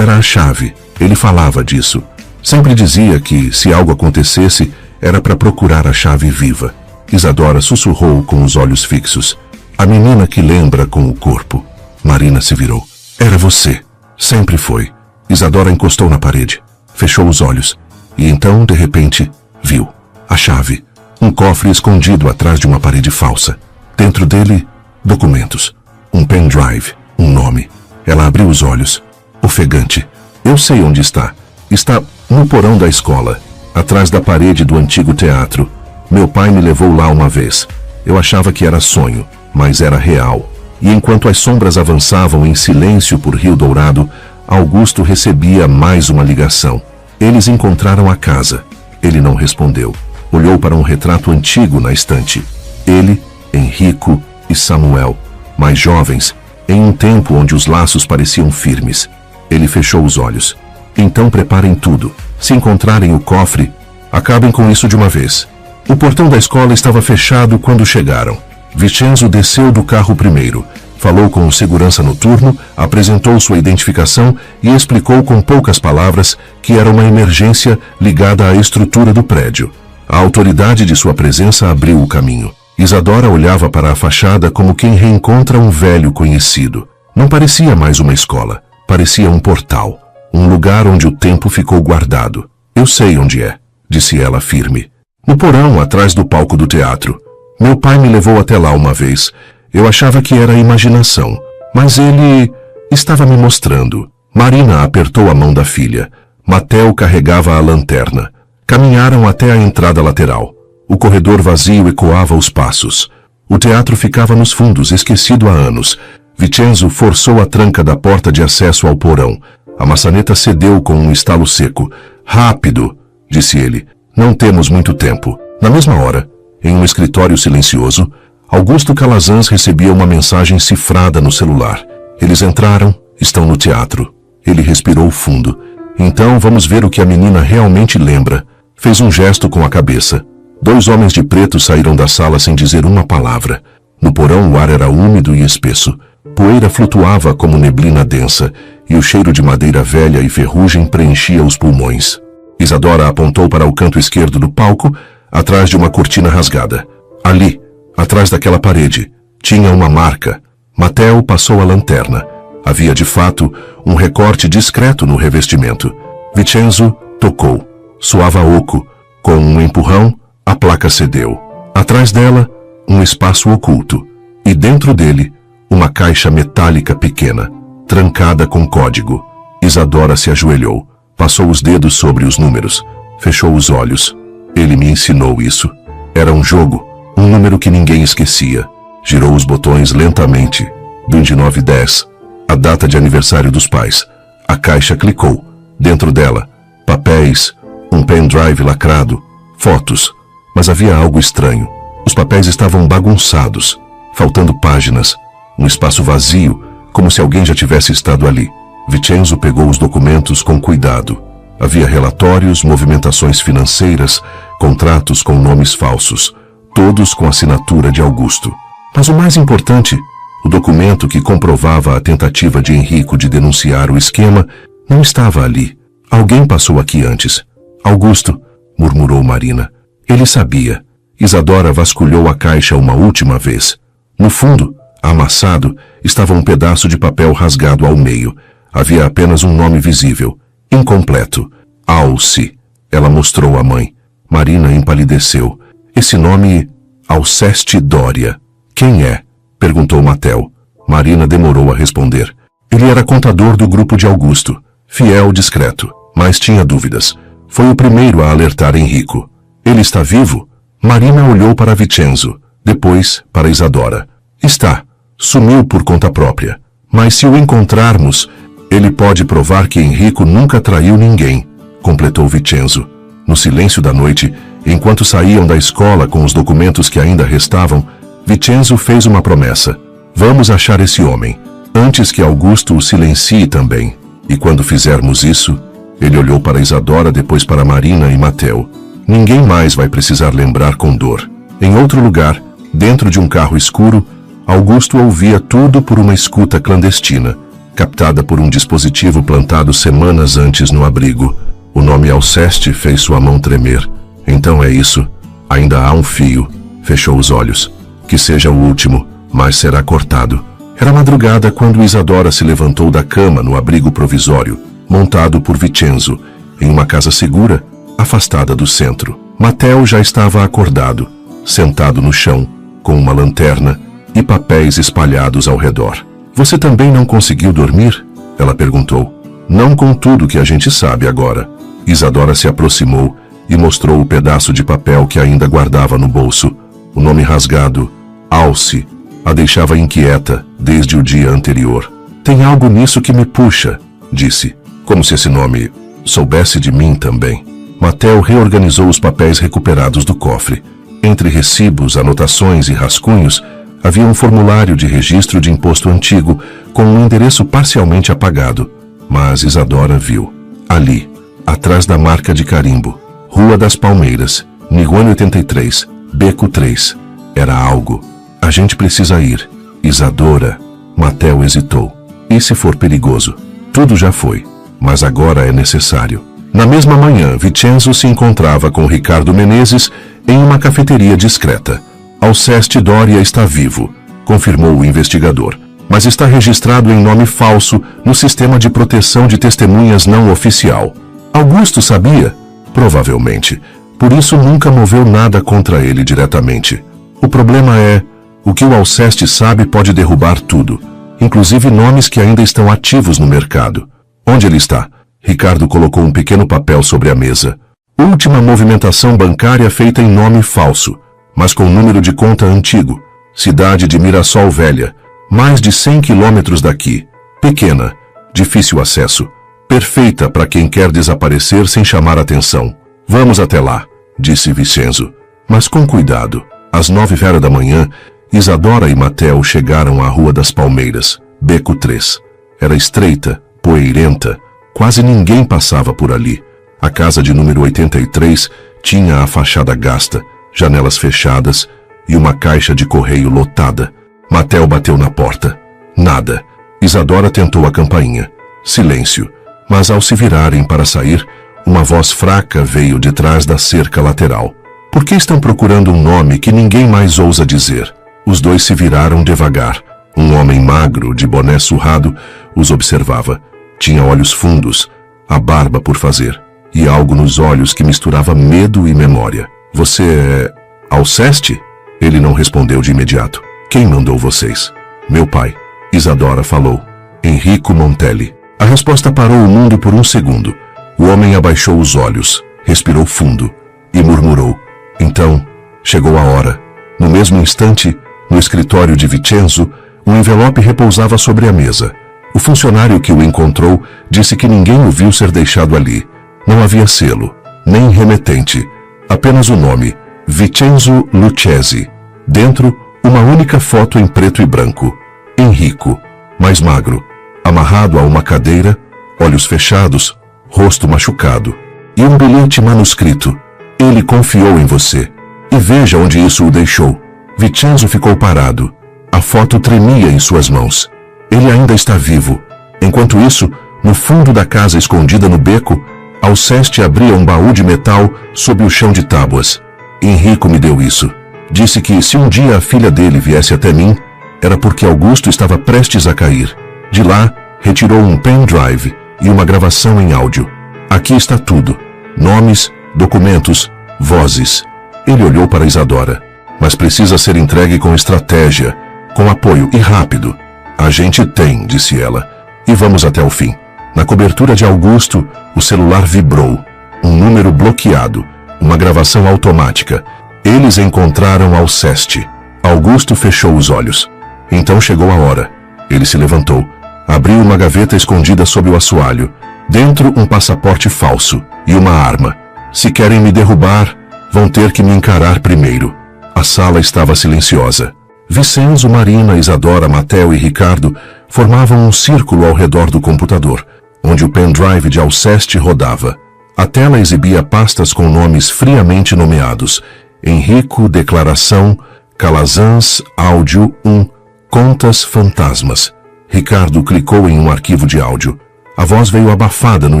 era a chave. Ele falava disso. Sempre dizia que, se algo acontecesse, era para procurar a chave viva. Isadora sussurrou com os olhos fixos. "A menina que lembra com o corpo." Marina se virou. "Era você. Sempre foi." Isadora encostou na parede, fechou os olhos, e então, de repente, viu a chave. Um cofre escondido atrás de uma parede falsa. Dentro dele, documentos. Um pendrive, um nome. Ela abriu os olhos. Ofegante. "Eu sei onde está. Está no porão da escola, atrás da parede do antigo teatro. Meu pai me levou lá uma vez. Eu achava que era sonho, mas era real." E enquanto as sombras avançavam em silêncio por Rio Dourado, Augusto recebia mais uma ligação. Eles encontraram a casa. Ele não respondeu. Olhou para um retrato antigo na estante. Ele, Henrico e Samuel, mais jovens, em um tempo onde os laços pareciam firmes. Ele fechou os olhos. Então preparem tudo. Se encontrarem o cofre, acabem com isso de uma vez. O portão da escola estava fechado quando chegaram. Vincenzo desceu do carro primeiro, falou com o segurança noturno, apresentou sua identificação e explicou com poucas palavras que era uma emergência ligada à estrutura do prédio. A autoridade de sua presença abriu o caminho. Isadora olhava para a fachada como quem reencontra um velho conhecido. Não parecia mais uma escola, parecia um portal, um lugar onde o tempo ficou guardado. Eu sei onde é, disse ela firme. No porão, atrás do palco do teatro. Meu pai me levou até lá uma vez. Eu achava que era imaginação, mas ele estava me mostrando. Marina apertou a mão da filha. Matteo carregava a lanterna. Caminharam até a entrada lateral. O corredor vazio ecoava os passos. O teatro ficava nos fundos, esquecido há anos. Vincenzo forçou a tranca da porta de acesso ao porão. A maçaneta cedeu com um estalo seco. Rápido, disse ele. Não temos muito tempo. Na mesma hora, em um escritório silencioso, Augusto Calazans recebia uma mensagem cifrada no celular. Eles entraram, estão no teatro. Ele respirou fundo. Então vamos ver o que a menina realmente lembra. Fez um gesto com a cabeça. 2 homens de preto saíram da sala sem dizer uma palavra. No porão o ar era úmido e espesso. Poeira flutuava como neblina densa, e o cheiro de madeira velha e ferrugem preenchia os pulmões. Isadora apontou para o canto esquerdo do palco, atrás de uma cortina rasgada. Ali, atrás daquela parede, tinha uma marca. Matteo passou a lanterna. Havia, de fato, um recorte discreto no revestimento. Vincenzo tocou. Soava oco. Com um empurrão, a placa cedeu. Atrás dela, um espaço oculto. E dentro dele, uma caixa metálica pequena, trancada com código. Isadora se ajoelhou. Passou os dedos sobre os números. Fechou os olhos. Ele me ensinou isso. Era um jogo, um número que ninguém esquecia. Girou os botões lentamente. 2910. A data de aniversário dos pais. A caixa clicou. Dentro dela, papéis, um pendrive lacrado, fotos. Mas havia algo estranho. Os papéis estavam bagunçados, faltando páginas. Um espaço vazio, como se alguém já tivesse estado ali. Vincenzo pegou os documentos com cuidado. Havia relatórios, movimentações financeiras, contratos com nomes falsos, todos com assinatura de Augusto. Mas o mais importante, o documento que comprovava a tentativa de Henrico de denunciar o esquema, não estava ali. Alguém passou aqui antes. Augusto, murmurou Marina. Ele sabia. Isadora vasculhou a caixa uma última vez. No fundo, amassado, estava um pedaço de papel rasgado ao meio. Havia apenas um nome visível, incompleto. Alce. Ela mostrou à mãe. Marina empalideceu. Esse nome, Alceste Doria. Quem é? Perguntou Matteo. Marina demorou a responder. Ele era contador do grupo de Augusto. Fiel, discreto, mas tinha dúvidas. Foi o primeiro a alertar Henrico. Ele está vivo? Marina olhou para Vincenzo, depois para Isadora. Está. Sumiu por conta própria. Mas se o encontrarmos, ele pode provar que Henrico nunca traiu ninguém, completou Vincenzo. No silêncio da noite, enquanto saíam da escola com os documentos que ainda restavam, Vincenzo fez uma promessa. Vamos achar esse homem, antes que Augusto o silencie também. E quando fizermos isso, ele olhou para Isadora, depois para Marina e Matteo. Ninguém mais vai precisar lembrar com dor. Em outro lugar, dentro de um carro escuro, Augusto ouvia tudo por uma escuta clandestina, captada por um dispositivo plantado semanas antes no abrigo. O nome Alceste fez sua mão tremer. Então é isso. Ainda há um fio. Fechou os olhos. Que seja o último, mas será cortado. Era madrugada quando Isadora se levantou da cama no abrigo provisório, montado por Vincenzo, em uma casa segura, afastada do centro. Matteo já estava acordado, sentado no chão, com uma lanterna e papéis espalhados ao redor. Você também não conseguiu dormir? Ela perguntou. Não com tudo que a gente sabe agora. Isadora se aproximou e mostrou o pedaço de papel que ainda guardava no bolso. O nome rasgado, Alce, A deixava inquieta desde o dia anterior. Tem algo nisso que me puxa, disse, como se esse nome soubesse de mim também. Matteo reorganizou os papéis recuperados do cofre. Entre recibos, anotações e rascunhos, havia um formulário de registro de imposto antigo com um endereço parcialmente apagado. Mas Isadora viu. Ali, atrás da marca de carimbo, Rua das Palmeiras, Niguane 83, Beco 3. Era algo. A gente precisa ir. Isadora. Matteo hesitou. E se for perigoso? Tudo já foi. Mas agora é necessário. Na mesma manhã, Vincenzo se encontrava com Ricardo Menezes em uma cafeteria discreta. Alceste Doria está vivo, confirmou o investigador, mas está registrado em nome falso no sistema de proteção de testemunhas não oficial. Augusto sabia? Provavelmente. Por isso nunca moveu nada contra ele diretamente. O problema é, o que o Alceste sabe pode derrubar tudo, inclusive nomes que ainda estão ativos no mercado. Onde ele está? Ricardo colocou um pequeno papel sobre a mesa. Última movimentação bancária feita em nome falso, mas com número de conta antigo. Cidade de Mirassol Velha, mais de 100 quilômetros daqui. Pequena, difícil acesso, perfeita para quem quer desaparecer sem chamar atenção. Vamos até lá, disse Vincenzo, mas com cuidado. Às 9h da manhã, Isadora e Matteo chegaram à Rua das Palmeiras, Beco 3. Era estreita, poeirenta, quase ninguém passava por ali. A casa de número 83 tinha a fachada gasta, janelas fechadas e uma caixa de correio lotada. Matteo bateu na porta. Nada. Isadora tentou a campainha. Silêncio. Mas ao se virarem para sair, uma voz fraca veio de trás da cerca lateral. Por que estão procurando um nome que ninguém mais ousa dizer? Os dois se viraram devagar. Um homem magro, de boné surrado, os observava. Tinha olhos fundos, a barba por fazer, e algo nos olhos que misturava medo e memória. Você é Alceste? Ele não respondeu de imediato. Quem mandou vocês? Meu pai. Isadora falou. Enrico Montelli. A resposta parou o mundo por um segundo. O homem abaixou os olhos, respirou fundo e murmurou. Então, chegou a hora. No mesmo instante, no escritório de Vincenzo, um envelope repousava sobre a mesa. O funcionário que o encontrou disse que ninguém o viu ser deixado ali. Não havia selo, nem remetente. Apenas o nome, Vincenzo Lucchesi. Dentro, uma única foto em preto e branco. Enrico, mais magro, amarrado a uma cadeira, olhos fechados, rosto machucado. E um bilhete manuscrito. Ele confiou em você. E veja onde isso o deixou. Vincenzo ficou parado. A foto tremia em suas mãos. Ele ainda está vivo. Enquanto isso, no fundo da casa escondida no beco, Alceste abria um baú de metal sob o chão de tábuas. Enrico me deu isso. Disse que se um dia a filha dele viesse até mim, era porque Augusto estava prestes a cair. De lá, retirou um pendrive e uma gravação em áudio. Aqui está tudo. Nomes, documentos, vozes. Ele olhou para Isadora. Mas precisa ser entregue com estratégia, com apoio e rápido. A gente tem, disse ela, e vamos até o fim. Na cobertura de Augusto, o celular vibrou. Um número bloqueado, uma gravação automática. Eles encontraram Alceste. Augusto fechou os olhos. Então chegou a hora. Ele se levantou, abriu uma gaveta escondida sob o assoalho. Dentro, um passaporte falso e uma arma. Se querem me derrubar, vão ter que me encarar primeiro. A sala estava silenciosa. Vincenzo, Marina, Isadora, Matteo e Ricardo formavam um círculo ao redor do computador, onde o pendrive de Alceste rodava. A tela exibia pastas com nomes friamente nomeados. Enrico, Declaração, Calazans, Áudio 1, Contas Fantasmas. Ricardo clicou em um arquivo de áudio. A voz veio abafada no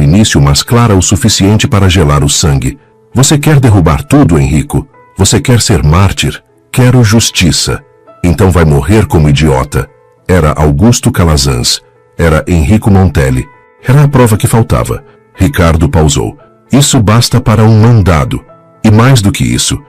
início, mas clara o suficiente para gelar o sangue. Você quer derrubar tudo, Enrico? Você quer ser mártir? Quero justiça. Então vai morrer como idiota. Era Augusto Calazans. Era Enrico Montelli. Era a prova que faltava. Ricardo pausou. Isso basta para um mandado. E mais do que isso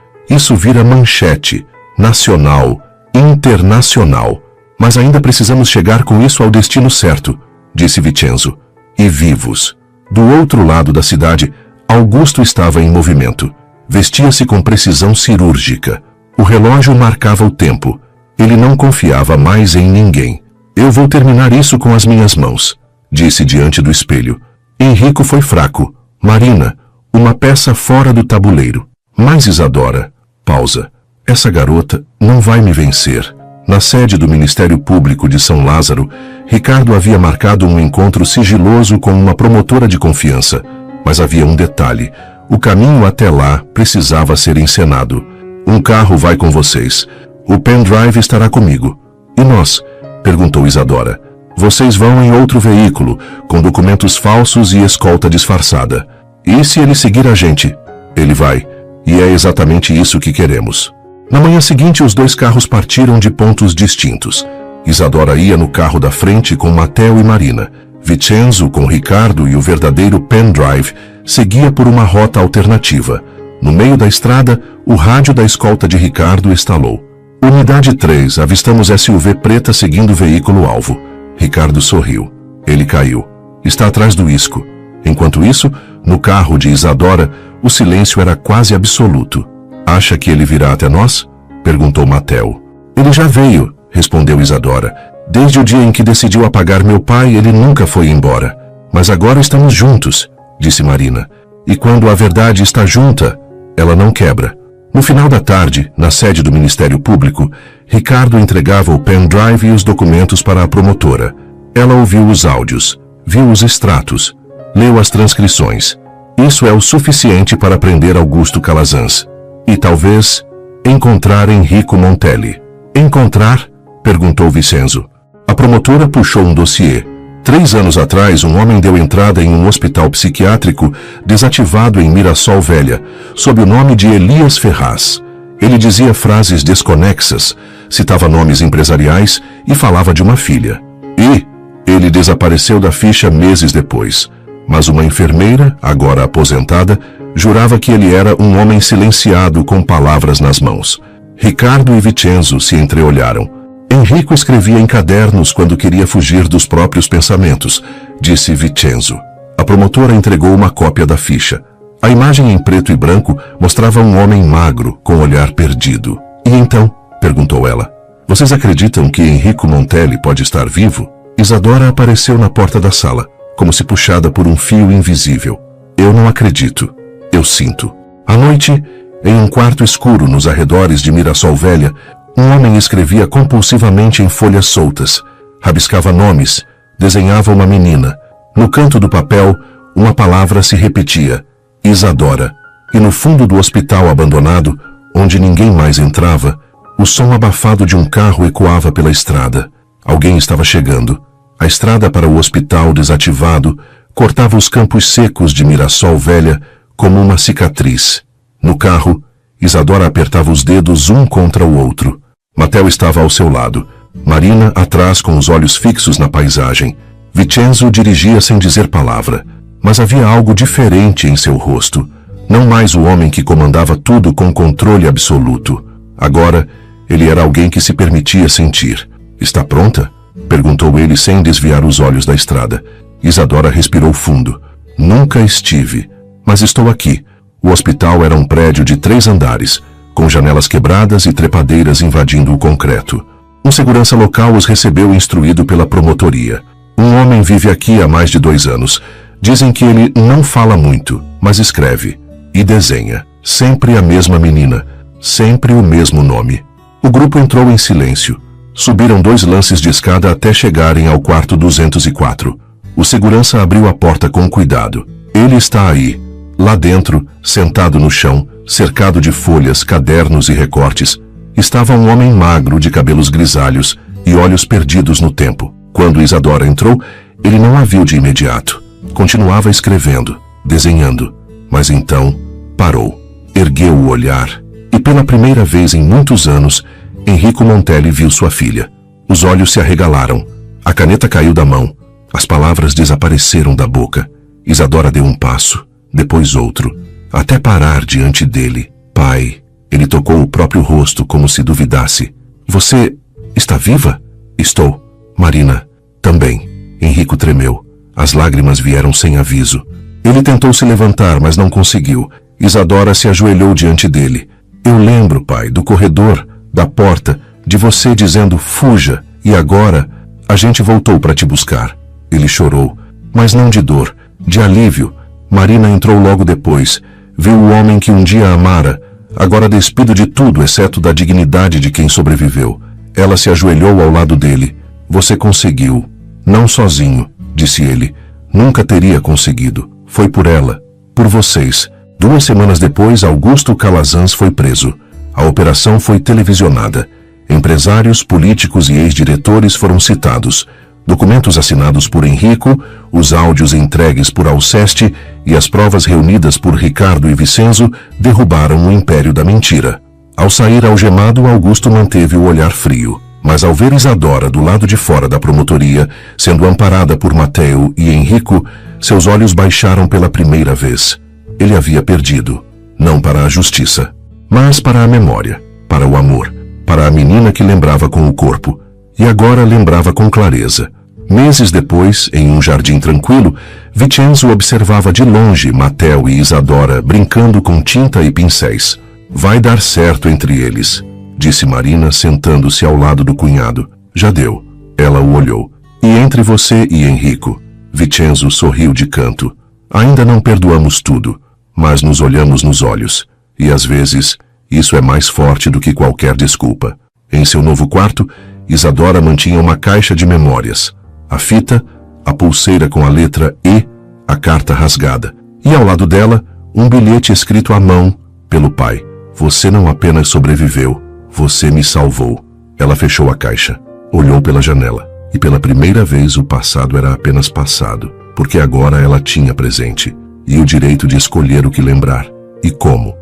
vira manchete, nacional, internacional. Mas ainda precisamos chegar com isso ao destino certo, disse Vincenzo. E vivos. Do outro lado da cidade, Augusto estava em movimento. Vestia-se com precisão cirúrgica. O relógio marcava o tempo. Ele não confiava mais em ninguém. Eu vou terminar isso com as minhas mãos, disse diante do espelho. Henrico foi fraco. Marina, uma peça fora do tabuleiro. Mas Isadora, pausa. Essa garota não vai me vencer. Na sede do Ministério Público de São Lázaro, Ricardo havia marcado um encontro sigiloso com uma promotora de confiança. Mas havia um detalhe. O caminho até lá precisava ser encenado. Um carro vai com vocês. O pendrive estará comigo. E nós? Perguntou Isadora. Vocês vão em outro veículo, com documentos falsos e escolta disfarçada. E se ele seguir a gente? Ele vai. E é exatamente isso que queremos. Na manhã seguinte, os dois carros partiram de pontos distintos. Isadora ia no carro da frente com Matteo e Marina. Vincenzo, com Ricardo e o verdadeiro pendrive, seguia por uma rota alternativa. No meio da estrada, o rádio da escolta de Ricardo estalou. Unidade 3, avistamos SUV preta seguindo o veículo-alvo. Ricardo sorriu. Ele caiu. Está atrás do isco. Enquanto isso, no carro de Isadora, o silêncio era quase absoluto. Acha que ele virá até nós? Perguntou Matteo. Ele já veio, respondeu Isadora. Desde o dia em que decidiu apagar meu pai, ele nunca foi embora. Mas agora estamos juntos, disse Marina. E quando a verdade está junta, ela não quebra. No final da tarde, na sede do Ministério Público, Ricardo entregava o pendrive e os documentos para a promotora. Ela ouviu os áudios, viu os extratos, leu as transcrições. Isso é o suficiente para prender Augusto Calazans. E talvez encontrar Enrico Montelli. Encontrar? Perguntou Vincenzo. A promotora puxou um dossiê. 3 anos atrás, um homem deu entrada em um hospital psiquiátrico desativado em Mirassol Velha, sob o nome de Elias Ferraz. Ele dizia frases desconexas, citava nomes empresariais e falava de uma filha. E ele desapareceu da ficha meses depois. Mas uma enfermeira, agora aposentada, jurava que ele era um homem silenciado com palavras nas mãos. Ricardo e Vincenzo se entreolharam. Enrico escrevia em cadernos quando queria fugir dos próprios pensamentos, disse Vincenzo. A promotora entregou uma cópia da ficha. A imagem em preto e branco mostrava um homem magro, com olhar perdido. E então? Perguntou ela. Vocês acreditam que Enrico Montelli pode estar vivo? Isadora apareceu na porta da sala, como se puxada por um fio invisível. Eu não acredito. Eu sinto. À noite, em um quarto escuro nos arredores de Mirassol Velha, um homem escrevia compulsivamente em folhas soltas, rabiscava nomes, desenhava uma menina. No canto do papel, uma palavra se repetia, Isadora. E no fundo do hospital abandonado, onde ninguém mais entrava, o som abafado de um carro ecoava pela estrada. Alguém estava chegando. A estrada para o hospital desativado cortava os campos secos de Mirassol Velha como uma cicatriz. No carro, Isadora apertava os dedos um contra o outro. Matteo estava ao seu lado. Marina atrás com os olhos fixos na paisagem. Vincenzo dirigia sem dizer palavra. Mas havia algo diferente em seu rosto. Não mais o homem que comandava tudo com controle absoluto. Agora, ele era alguém que se permitia sentir. Está pronta? Perguntou ele sem desviar os olhos da estrada. Isadora respirou fundo. Nunca estive. Mas estou aqui. O hospital era um prédio de 3 andares, com janelas quebradas e trepadeiras invadindo o concreto. Um segurança local os recebeu instruído pela promotoria. Um homem vive aqui há mais de 2 anos. Dizem que ele não fala muito, mas escreve. E desenha. Sempre a mesma menina. Sempre o mesmo nome. O grupo entrou em silêncio. Subiram 2 lances de escada até chegarem ao quarto 204. O segurança abriu a porta com cuidado. Ele está aí. Lá dentro, sentado no chão, cercado de folhas, cadernos e recortes, estava um homem magro de cabelos grisalhos e olhos perdidos no tempo. Quando Isadora entrou, ele não a viu de imediato. Continuava escrevendo, desenhando, mas então parou, ergueu o olhar e pela primeira vez em muitos anos, Enrico Montelli viu sua filha. Os olhos se arregalaram, a caneta caiu da mão, as palavras desapareceram da boca. Isadora deu um passo, depois outro, até parar diante dele. Pai, ele tocou o próprio rosto como se duvidasse. Você está viva? Estou. Marina, também. Henrico tremeu. As lágrimas vieram sem aviso. Ele tentou se levantar, mas não conseguiu. Isadora se ajoelhou diante dele. Eu lembro, pai, do corredor, da porta, De você dizendo fuja, e agora a gente voltou para te buscar. Ele chorou, mas não de dor, de alívio. Marina entrou logo depois, viu o homem que um dia a amara, agora despido de tudo exceto da dignidade de quem sobreviveu. Ela se ajoelhou ao lado dele. Você conseguiu. Não sozinho, disse ele. Nunca teria conseguido. Foi por ela. Por vocês. 2 semanas depois, Augusto Calazans foi preso. A operação foi televisionada. Empresários, políticos e ex-diretores foram citados. Documentos assinados por Henrico, os áudios entregues por Alceste e as provas reunidas por Ricardo e Vicenzo derrubaram o império da mentira. Ao sair algemado, Augusto manteve o olhar frio. Mas ao ver Isadora do lado de fora da promotoria, sendo amparada por Mateo e Henrico, seus olhos baixaram pela primeira vez. Ele havia perdido, não para a justiça, mas para a memória, para o amor, para a menina que lembrava com o corpo, e agora lembrava com clareza. Meses depois, em um jardim tranquilo, Vicenzo observava de longe Mateo e Isadora brincando com tinta e pincéis. Vai dar certo entre eles, disse Marina sentando-se ao lado do cunhado. Já deu. Ela o olhou. E entre você e Henrico? Vicenzo sorriu de canto. Ainda não perdoamos tudo, mas nos olhamos nos olhos. E às vezes, isso é mais forte do que qualquer desculpa. Em seu novo quarto, Isadora mantinha uma caixa de memórias. A fita, a pulseira com a letra E, a carta rasgada. E ao lado dela, um bilhete escrito à mão pelo pai. Você não apenas sobreviveu, você me salvou. Ela fechou a caixa, olhou pela janela. E pela primeira vez o passado era apenas passado, porque agora ela tinha presente. E o direito de escolher o que lembrar. E como.